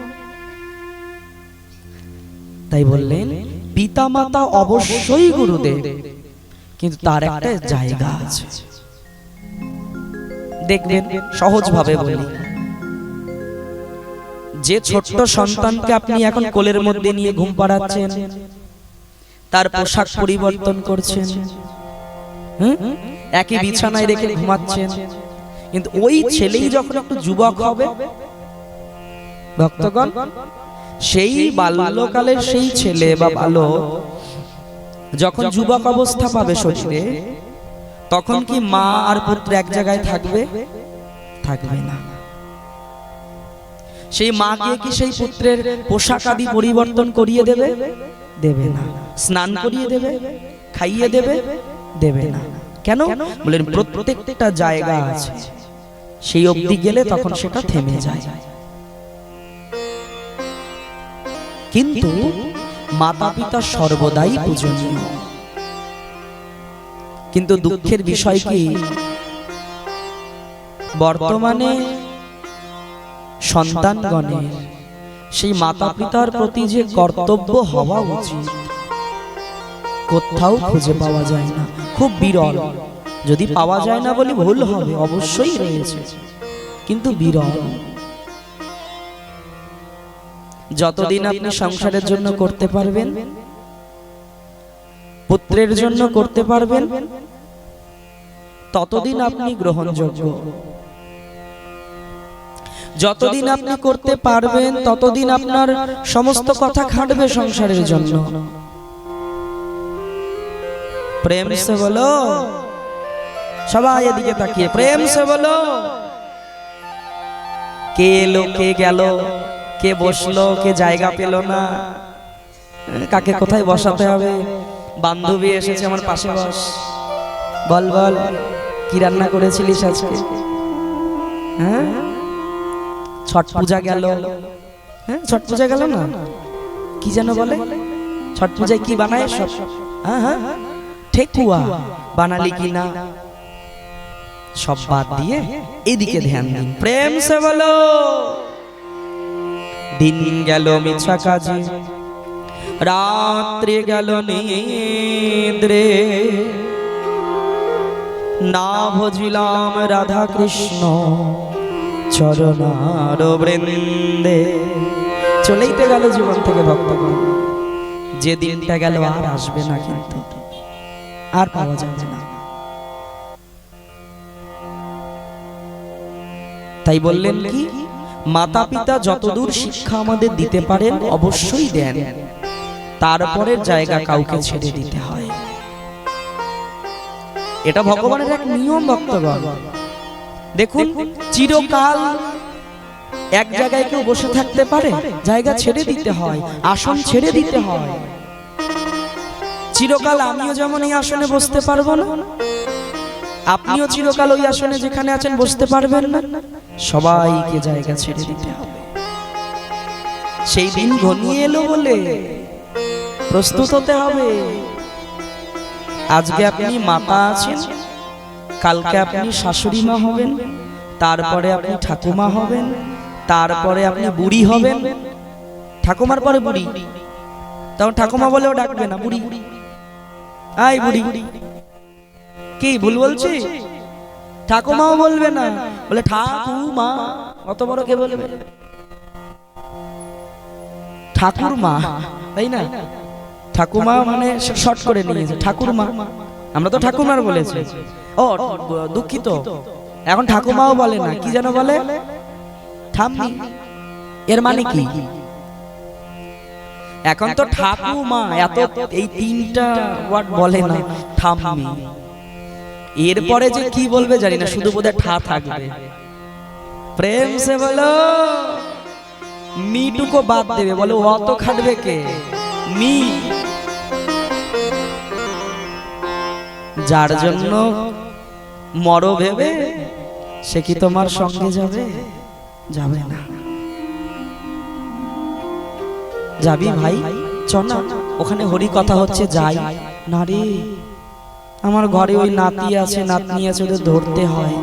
তাই বললেন পিতামাতা অবশ্যই গুরুদেব, কিন্তু তার একটা জায়গা আছে। দেখবেন সহজভাবে বলি, যে ছোট্ট সন্তানকে আপনি এখন কোলের মধ্যে নিয়ে ঘুম পাড়াচ্ছেন, তার পোশাক পরিবর্তন করছেন, একই বিছানায় রেখে ঘুমাচ্ছেন, কিন্তু ওই ছেলেই যখন একটু যুবক হবে, ভক্তগণ, সেই বাল্যকালের সেই ছেলে বা বালক যখন যুবক অবস্থা পাবে শরীরে, তখন কি মা আর পুত্র এক জায়গায় থাকবে? থাকবে না। সেই মা গিয়ে কি সেই পুত্রের পোশাক আদি পরিবর্তন করিয়ে দেবে? দেবে না। স্নান করিয়ে দেবে? খাইয়ে দেবে? দেবে না। কেন? বলেন প্রত্যেকটা জায়গা আছে, সেই অবধি গেলে তখন সেটা থেমে যায়। কিন্তু মাতা পিতা সর্বদাই পূজনীয়। কিন্তু দুঃখের বিষয় কি, বর্তমানে সন্তানগণের সেই মাতা পিতার প্রতি যে কর্তব্য হওয়া উচিত, কোথাও খুঁজে পাওয়া যায় না, খুব বিরল। যদি পাওয়া যায় না বলি ভুল হবে, অবশ্যই রয়েছে, কিন্তু বিরল। যতদিন আপনি সংসারের জন্য করতে পারবেন, পুত্রের জন্য করতে পারবেন, ততদিন আপনি গ্রহণযোগ্য। যতদিন আপনি করতে পারবেন, ততদিন আপনার সমস্ত কথা খাটবে সংসারের জন্য। প্রেম সে বলো, সবাই এদিকে তাকিয়ে প্রেম সে বলো। কে এলো, কে গেল, কে বসলো, কে জায়গা পেল না, কাকে কোথায় বসাতে হবে। বান্ধবী এসেছে আমার পাশে, বস, বল বল কি রান্না করেছিলিস আজকে? হ্যাঁ, ছট পূজা গেল। হ্যাঁ, ছট পূজা গেল না, কি যেন বলে, ছট পূজায় কি বানায় সব? হ্যাঁ হ্যাঁ, ঠেকুয়া বানালি কি না? সব বাদ দিয়ে এদিকে ধ্যান দিন, প্রেম সে বলো। দিন গেল মিছা কাজে, রাত্রি গেল নিদ্রে, না ভজিলাম রাধা কৃষ্ণ চরণার বৃন্দে। চলেই তো গেল জীবন থেকে ভক্তগণ। যে দিনটা গেল আর আসবে না, কিন্তু আর পাওয়া যাবে না। তাই বললেন কি, মাতা পিতা যতদূর শিক্ষা আমাদের দিতে পারেন অবশ্যই দেন, তারপরের জায়গা কাউকে ছেড়ে দিতে হয়। এটা ভগবানের এক নিয়ম ভক্তগণ। দেখুন, চিরকাল এক জায়গায় কেউ বসে থাকতে পারে? জায়গা ছেড়ে দিতে হয়, আসন ছেড়ে দিতে হয়। চিরকাল আমিও যেমন এই আসনে বসতে পারবো না, আপনিও চিরকাল ওই আসনে যেখানে আছেন বসতে পারবেন না। সবাইকে জায়গা ছেড়ে দিতে হবে। সেই দিন ঘনিয়ে এলো বলে প্রস্তুত হতে হবে। আজকে আপনি মাতা আছেন, কালকে আপনি শাশুড়ি মা হবেন, তারপরে আপনি ঠাকুমা হবেন, তারপরে আপনি বুড়ি হবেন। ঠাকুমার পরে বুড়ি, তখন ঠাকুমা বলেও ডাকবে না, বুড়ি, আই বুড়ি। কি ভুল বলছি? ঠাকুমাও বলবে না, বলে ঠাকুমা। অত বড় কে বলবে? ঠাকুরমা, তাই না? ঠাকুমা মানে শর্ট করে নিয়েছে ঠাকুরমা, আমরা তো ঠাকুমার বলেছি। ও দুঃখিত, এখন ঠাকুমাও বলে না, কি যেন বলে? ঠাম্মি। এর মানে কি? এখন তো ঠাকুমা, এত এই তিনটা ওয়ার্ড বলে না, ঠাম্মি। এরপরে যে কি বলবে জানি না, শুধু বোধহয় ঠা থাকবে। প্রেম সে বলো, মিটুকো বাদ দেবে, বলো অত খাটবে কে? মি। যার জন্য মরো ভেবে, সে কি তোমার সঙ্গে যাবে? যাবে না। যাবি ভাই? চল না, ওখানে হরি কথা হচ্ছে, যাই না রে। আমার ঘরে ওই নাতি আছে, নাতনি আছে, ওদের ধরতে হয়,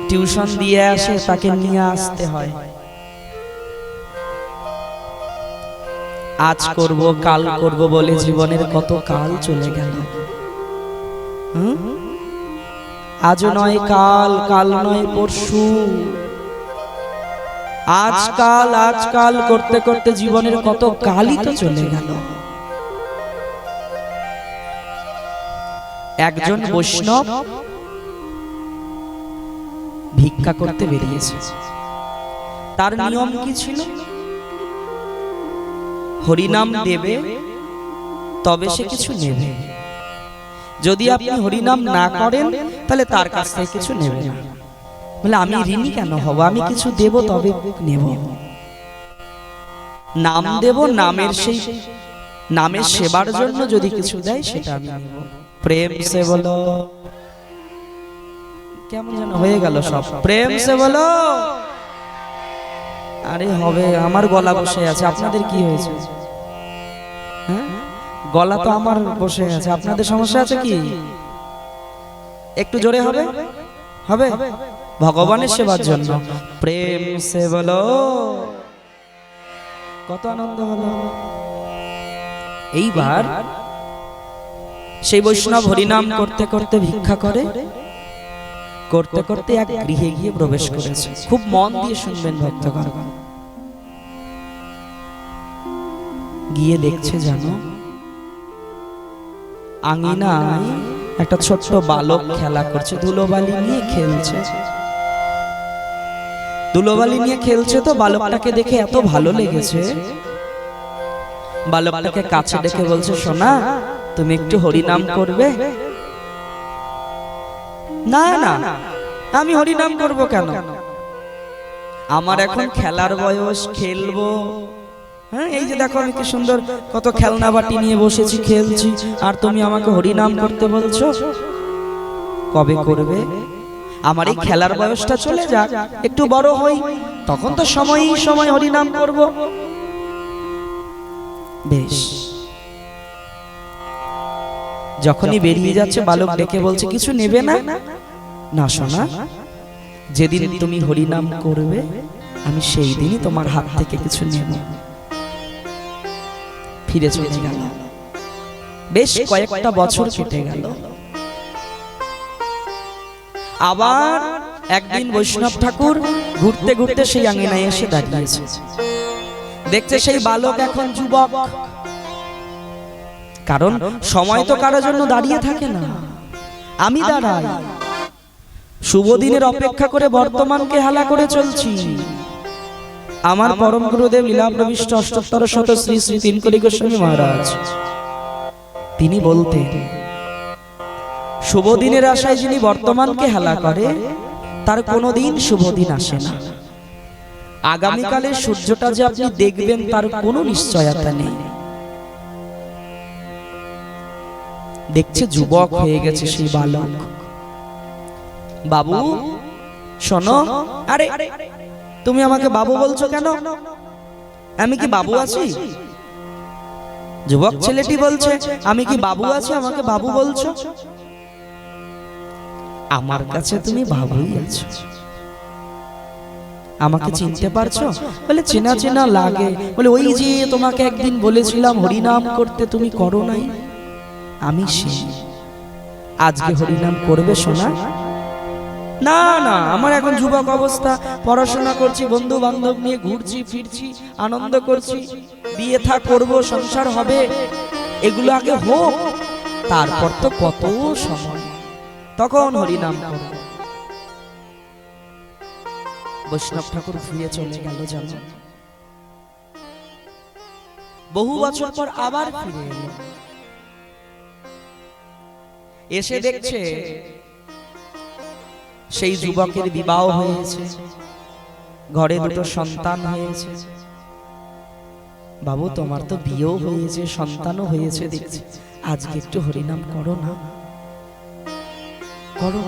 টিউশন দিয়ে আসে, তাকে নিয়ে আসতে হয়। আজ করব কাল করব বলে জীবনের কত কাল চলে গেল। আজ নয় কাল, কাল নয় পরশু, আজকাল আজকাল করতে করতে জীবনের কত কালই তো চলে গেল। একজন বৈষ্ণব ভিক্ষা করতে বেরিয়েছে। তার নিয়ম কি ছিল? হরিনাম দেবে তবে সে কিছু নেবে। যদি আপনি হরিনাম না করেন তাহলে তার কাছ থেকে কিছু নেবে না। বলে আমি ঋণী কেন হব, আমি কিছু দেব তবে নেব। নাম দেব, নামের সেই নামের সেবার জন্য যদি কিছু দেয় সেটা আমি নেব। প্রেম সে বলো। কেমন যেন হয়ে গেল সব। প্রেম সে বলো। আরে হবে, আমার গলা বসে আছে, আপনাদের কি হয়েছে? হ্যাঁ, গলা তো আমার বসে আছে, আপনাদের সমস্যা আছে কি? একটু জোরে হবে, হবে ভগবানের সেবার জন্য। প্রেম সে বলো। কত আনন্দ হলো। এইবার সেই বৈষ্ণব হরিনাম করতে করতে ভিক্ষা করে, করতে করতে এক গৃহে গিয়ে প্রবেশ করেছে। খুব মন দিয়ে শুনবেন ভক্তগণ। গিয়ে দেখছে জানো, আঙিনায় একটা ছোট্ট বালক খেলা করছে, ধুলোবালি নিয়ে খেলছে। ধুলোবালি নিয়ে খেলছে তো বালকটাকে দেখে এত ভালো লেগেছে, বালকটাকে কাছে ডেকে বলছে, সোনা তুমি একটু হরিনাম করবে? না না, আমি হরিনাম করব কেন? আমার এখন খেলার বয়স, খেলবো, হ্যাঁ, এই যে দেখো আমি কি সুন্দর কত খেলনা বাটি নিয়ে বসেছি, খেলছি, আর তুমি আমাকে হরিনাম করতে বলছো। কবে করবে? আমার এই খেলার বয়সটা চলে যাক, একটু বড় হই, তখন তো সময়ই সময় হরিনাম করব। বেশ, যখনই বেরিয়ে যাচ্ছে বালক ডেকে বলছে, কিছু নেবে না? না সোনা, যেদিন তুমি হরিনাম করবে আমি সেই দিনই তোমার হাত থেকে কিছু নেব। ফিরে চলে গেল। বেশ কয়েকটা বছর কেটে গেল। আবার একদিন বৈষ্ণব ঠাকুর ঘুরতে ঘুরতে সেই আঙিনায় এসে দাঁড়িয়েছে। দেখছে সেই বালক এখন যুবক, কারণ সময় তো কারোর জন্য দাঁড়িয়ে থাকে না। আমি দাঁড়াই, শুভ দিনের অপেক্ষা করে বর্তমানকে হেলা করে চলছি। আমার পরম গুরুদেব লীলাপ্রবিষ্ট অষ্টোত্তর শত শ্রী শ্রী তিনকলি গোস্বামী মহারাজ তিনি বলতেন, শুভ দিনের আশায় যিনি বর্তমানকে হেলা করে তার কোনোদিন শুভ দিন আসে না। আগামীকালের সূর্যটা যে আপনি দেখবেন তার কোনো নিশ্চয়তা নেই। দেখছে যুবক হয়ে গেছে সেই বালক। বাবু শোনো। আরে তুমি আমাকে বাবু বলছো কেন? আমি কি বাবু আছি? যুবক ছেলেটি বলছে, আমি কি বাবু আছি আমাকে বাবু বলছো? আমার কাছে তুমি বাবুই আছো। আমাকে চিনতে পারছো? বলে চেনা চেনা লাগে। বলে ওই যে তোমাকে একদিন বলেছিলাম হরিনাম করতে, তুমি করো নাই, আমি সেই। আজকে হরিনাম করবে সোনা? না না, আমার এখন যুবক অবস্থা, পড়াশোনা করছি, বন্ধু বান্ধব নিয়ে ঘুরছি ফিরছি, আনন্দ করছি, বিয়ে থা করব, সংসার হবে, এগুলো আগে হোক, তারপর তো কত সময়, তখন হরিনাম করব। বৈষ্ণব ঠাকুর ফিরে চলে গেল। জানো, বহু বছর পর আবার ফিরে এলো। এসে দেখছে সেই যুবকের বিবাহ হয়েছে, ঘরে দুটো সন্তান হয়েছে। বাবু তোমার তো বিয়েও হয়েছে, সন্তানও হয়েছে, দেখছি আজকে একটু হরিনাম করো না, করো,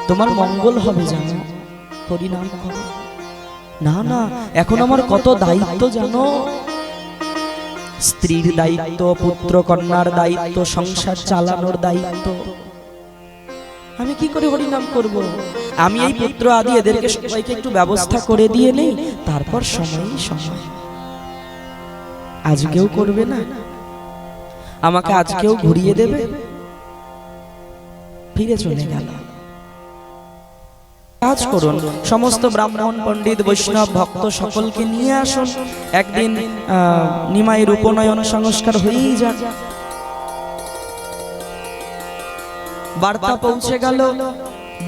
তোমার মঙ্গল হবে, জানো, হরিনাম করো। না না, এখন আমার কত দায়িত্ব জানো, স্ত্রীর দায়িত্ব, পুত্র কন্যার দায়িত্ব, সংসার চালানোর দায়িত্ব, আমি কি করে হরিনাম করব? আমি এই পুত্র আদি এদেরকে সবাইকে একটু ব্যবস্থা করে দিয়ে নেই, তারপর সময়ই সময়। আজকেও করবে না? আমাকে আজকেও ঘুরিয়ে দেবে? ফিরে চলে গেল। কাজ করুন, সমস্ত ব্রাহ্মণ পণ্ডিত বৈষ্ণব ভক্ত সকলকে নিয়ে আসুন, একদিন নিমাইয়ের উপনয়ন সংস্কার হয়েই যাক। বার্তা পৌঁছে গেল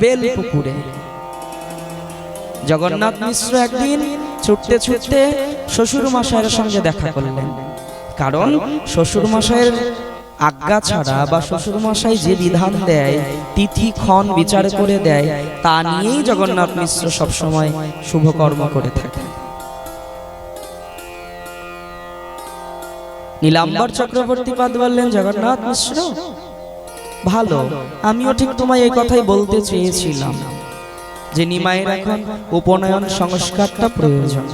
বেলপুকুরে। জগন্নাথ মিশ্র একদিন ছুটতে ছুটতে শ্বশুর মশাইয়ের সঙ্গে দেখা করলেন। কারণ শ্বশুর মশাইয়ের আজ্ঞা ছাড়া বা শ্বশুর মশাই যে বিধান দেয়, তিথি ক্ষণ বিচার করে দেয়, তা নিয়েই জগন্নাথ মিশ্র সবসময় শুভকর্ম করে থাকেন। নীলাম্বর চক্রবর্তীপাদ বললেন, জগন্নাথ মিশ্র ভালো, আমিও ঠিক তোমায় এই কথাই বলতে চেয়েছিলাম যে নিমাইয়ের এখন উপনয়ন সংস্কারটা প্রয়োজন।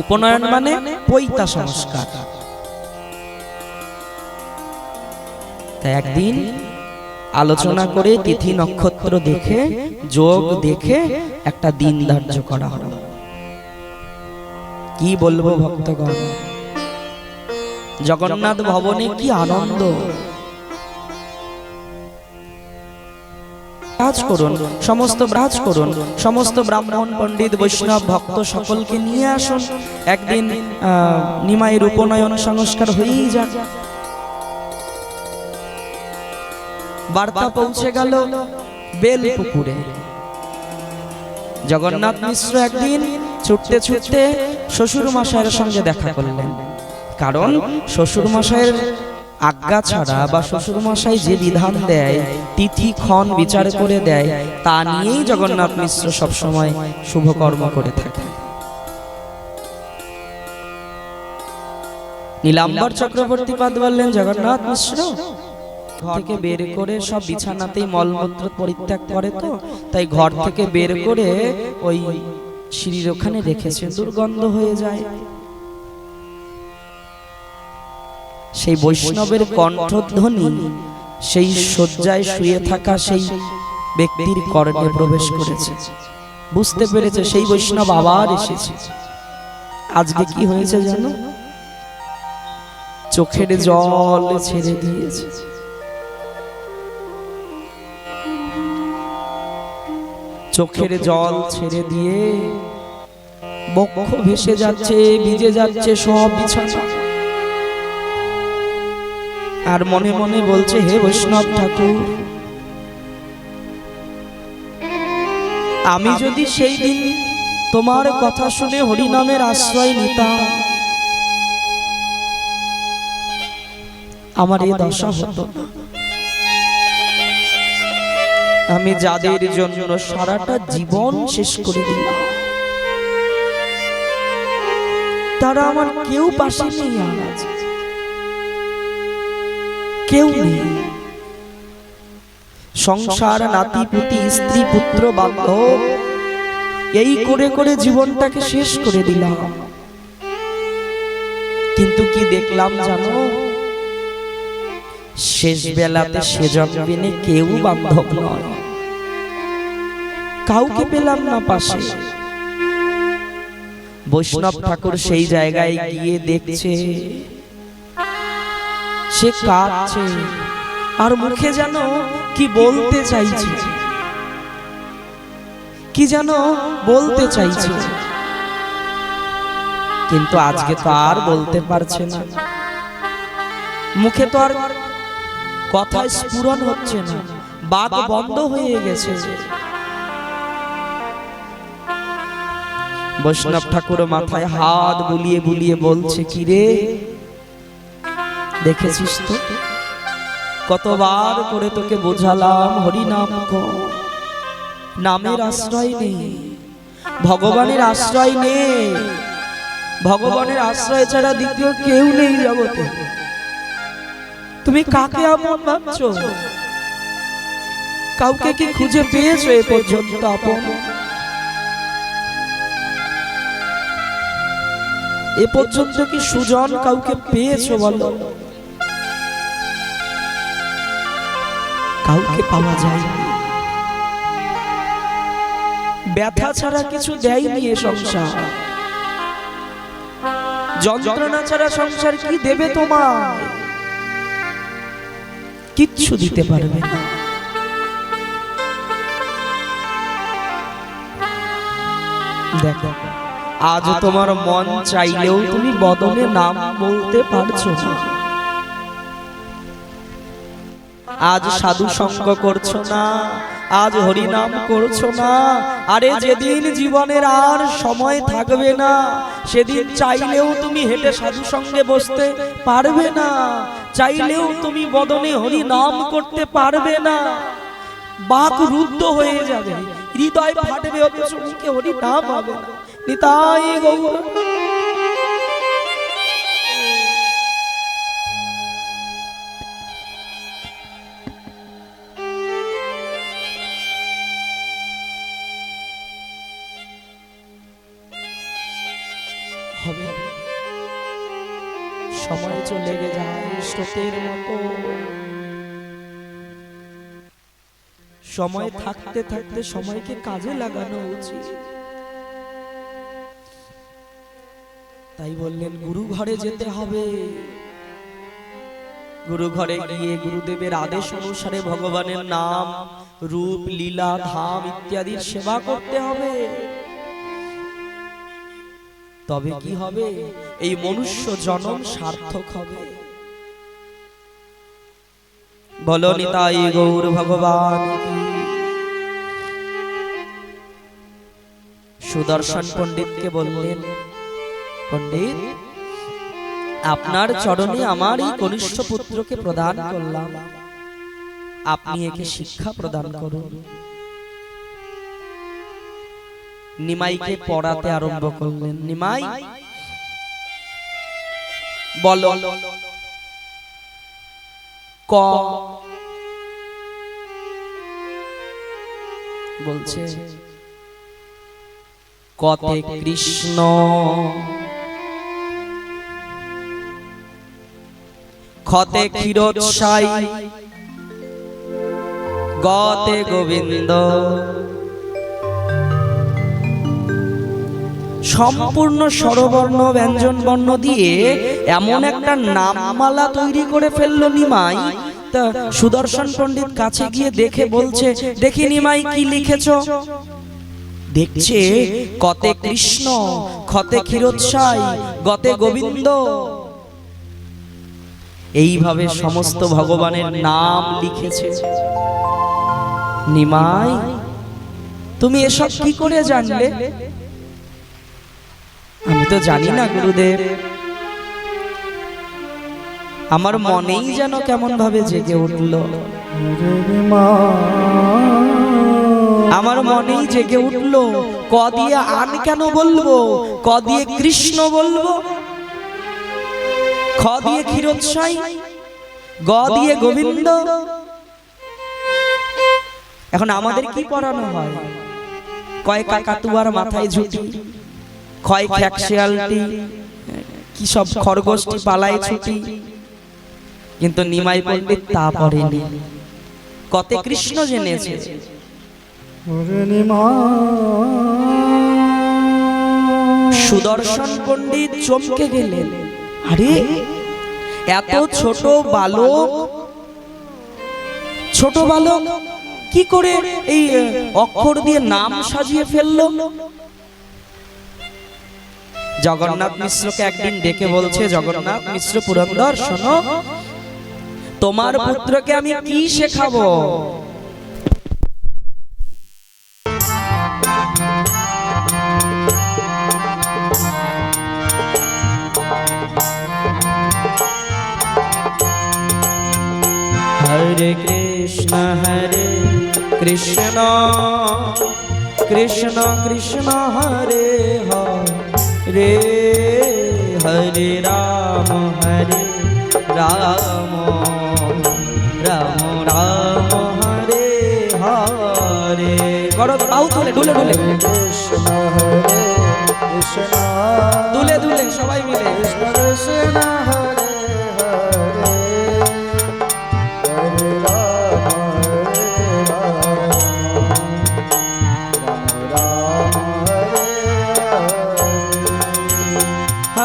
উপনয়ন মানে পৈতা সংস্কার। তাই একদিন আলোচনা করে তিথি নক্ষত্র দেখে যোগ দেখে একটা দিন ধার্য করা হলো। কি বলবো ভক্তগণ, জগন্নাথ ভবনে কি আনন্দ। কাজ করুন, সমস্ত ব্রাহ্মণ পণ্ডিত বৈষ্ণব ভক্ত সকলকে নিয়ে আসুন, একদিন নিমাইয়ের উপনয়ন সংস্কার হয়েই যাক। বার্তা পৌঁছে গেল বেলপুকুরে। জগন্নাথ মিশ্র একদিন ছুটতে ছুটতে শ্বশুর মশাইয়ের সঙ্গে দেখা করলেন। কারণ শ্বশুর মশাইয়ের আজ্ঞা ছাড়া বা শ্বশুর মশাই যে বিধান দেয়, তিথি ক্ষণ বিচার করে দেয়, তা নিয়েই জগন্নাথ মিশ্র সবসময় শুভকর্ম করে থাকেন। নীলাম্বর চক্রবর্তী পাদ বললেন, জগন্নাথ মিশ্র ঘর থেকে বের করে সব বিছানাতেই মলমূত্র পরিত্যাগ করে, তো তাই ঘর থেকে বের করে ওই সিঁড়ির ওখানে রেখেছে, দুর্গন্ধ হয়ে যায়। সেই বৈষ্ণবের কণ্ঠধ্বনি সেই শয্যায় শুয়ে থাকা সেই ব্যক্তির কর্ণে প্রবেশ করেছে। বুঝতে পেরেছে সেই বৈষ্ণব আবার এসেছে। আজকে কি হয়েছে জানো? চোখের জল ছেড়ে দিয়েছে। চোখের জল ছেড়ে দিয়ে বক্ষ ভেসে যাচ্ছে, ভিজে যাচ্ছে সব বিছানা। আর মনে মনে বলছে, হে বৈষ্ণব ঠাকুর, আমি যদি সেই দিন তোমার কথা শুনে হরিনামের আশ্রয় নিতাম, আমার এই দশা হতো না। আমি যাদের জন্য সারাটা জীবন শেষ করে দিলাম, তারা আমার কেউ পাশে নেই, আজ কেউ নেই। সংসার, নাতি পুতি, স্ত্রী পুত্র বান্ধব, এই করে করে জীবনটাকে শেষ করে দিলাম। কিন্তু কি দেখলাম জানো? শেষ বেলাতে সে জন্মে কেউ বান্ধব নয়, কাউকে পেলাম না পাশে। বৈষ্ণব ঠাকুর সেই জায়গায় গিয়ে দেখছে সে কাঁদছে, আর মুখে যেন কি বলতে চাইছে, কি যেন বলতে চাইছে, কিন্তু আজকে তো আর বলতে পারছে না। মুখে তো আর কথা স্ফুরণ হচ্ছে না, বাক বন্ধ হয়ে গেছে। বৈষ্ণব ঠাকুর মাথায় হাত বুলিয়ে বুলিয়ে বলছে, কি রে, দেখেছিস তো কতবার করে তোকে বোঝালাম হরিনাম কর, নামের আশ্রয় নেই, ভগবানের আশ্রয় নেই, ভগবানের আশ্রয় ছাড়া দ্বিতীয় কেউ নেই জগতে। তুমি কাকে আপন ভাবছো? কাউকে কি খুঁজে পেয়েছো এ পর্যন্ত আপন? এ পর্যন্ত কি সুজন কাউকে পেয়েছো বলো? কাউকে পাওয়া যায়। ব্যথা ছাড়া কিছু দেয়নি এ সংসার, যন্ত্রণা ছাড়া সংসার কি দেবে তোমার? কিচ্ছু দিতে পারবে না। দেখো, আজ তোমার মন চাইলেও তুমি বদনে নাম বলতে পারছো না। আজ সাধু সঙ্গ করছো না, আজ হরিনাম করছো না। আরে যেদিন জীবনের আর সময় থাকবে না, সেদিন চাইলেও তুমি হেঁটে সাধু সঙ্গে বসতে পারবে না, চাইলেও তুমি বদনে হরিনাম করতে পারবে না। বাক রুদ্ধ হয়ে যাবে, হৃদয় ফাটবে, অথচ মুখে হরিনাম হবে না। নিতাই গৌর। হবে, সময় চলে যায় স্রোতের মতো। সময় থাকতে থাকতে সময়কে কাজে লাগানো উচিত। তাই বললেন গুরু ঘরে যেতে হবে। গুরু ঘরে গিয়ে গুরুদেবের আদেশ অনুসারে ভগবানের নাম, রূপ, লীলা, ধাম ইত্যাদির সেবা করতে হবে। তবে কি হবে? এই মনুষ্য জন্ম সার্থক হবে। বলো নিতাই গৌর ভগবান কি। সুদর্শন পণ্ডিতকে বললেন, পণ্ডিত, আপনার চরণে আমার এই কনিষ্ঠ পুত্রকে প্রদান করলাম, আপনি একে শিক্ষা প্রদান করুন। নিমাইকে পড়াতে আরম্ভ করলেন। নিমাই, বলো ক বলছে কতে কৃষ্ণ ক্ষতে ক্ষীরোৎসাই গতে গোবিন্দ। সম্পূর্ণ স্বরবর্ণ ব্যঞ্জন বর্ণ দিয়ে এমন একটা নামমালা তৈরি করে ফেললো নিমাই। তা সুদর্শন পণ্ডিত কাছে গিয়ে দেখে বলছে, দেখি নিমাই কি লিখেছ? দেখছে কতে কৃষ্ণ ক্ষতে ক্ষীরোৎসাই গতে গোবিন্দ। এইভাবে সমস্ত ভগবানের নাম লিখেছে। নিমাই, তুমি এসব কি করে জানলে? আমি তো জানি না গুরুদেব, আমার মনেই যেন কেমন ভাবে জেগে উঠল। আমার মনেই জেগে উঠল, ক দিয়ে আন কেন বলবো, ক দিয়ে কৃষ্ণ বলবো, খ দিয়ে ক্ষীরোৎসাই, গ দিয়ে গোবিন্দ। এখন আমাদের কি পড়ানো হয়? কয় কাকাতুয়ার মাথায় ঝুঁটি, ক্ষয় খ্যাকশিয়ালটি, কি সব খরগোশটি পালায় ছুটি। কিন্তু নিমাই পণ্ডিত তা পড়েনি, কতে কৃষ্ণ জেনেছে। সুদর্শন পণ্ডিত চমকে গেলেন, আরে এত ছোট বালক, ছোট বালক কি করে এই অক্ষর দিয়ে নাম সাজিয়ে ফেললো? জগন্নাথ মিশ্রকে একদিন ডেকে বলছে, জগন্নাথ মিশ্র পুরন্দর শোনো, তোমার পুত্রকে আমি কি শেখাবো? হরে কৃষ্ণ কৃষ্ণ কৃষ্ণ কৃষ্ণ হরে হরে, হরে রাম রাম রাম রাম হরে হরে। করো বাহু তুলে দুলে দুলে, কৃষ্ণ হরে কৃষ্ণ দুলে দুলে সবাই মিলে, কৃষ্ণ কৃষ্ণ হরে হরে, হরে রাম রাম রাম হরে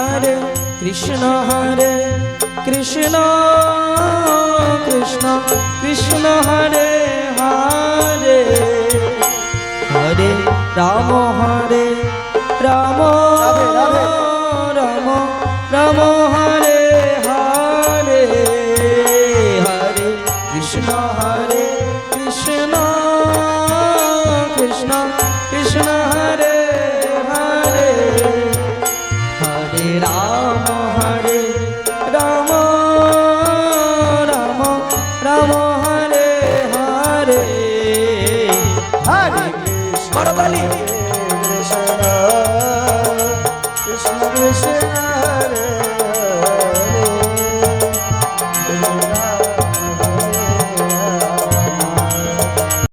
হরে কৃষ্ণ কৃষ্ণ কৃষ্ণ কৃষ্ণ হরে হরে, হরে রাম রাম রাম রাম হরে হরে, হরে কৃষ্ণ কৃষ্ণ কৃষ্ণ কৃষ্ণ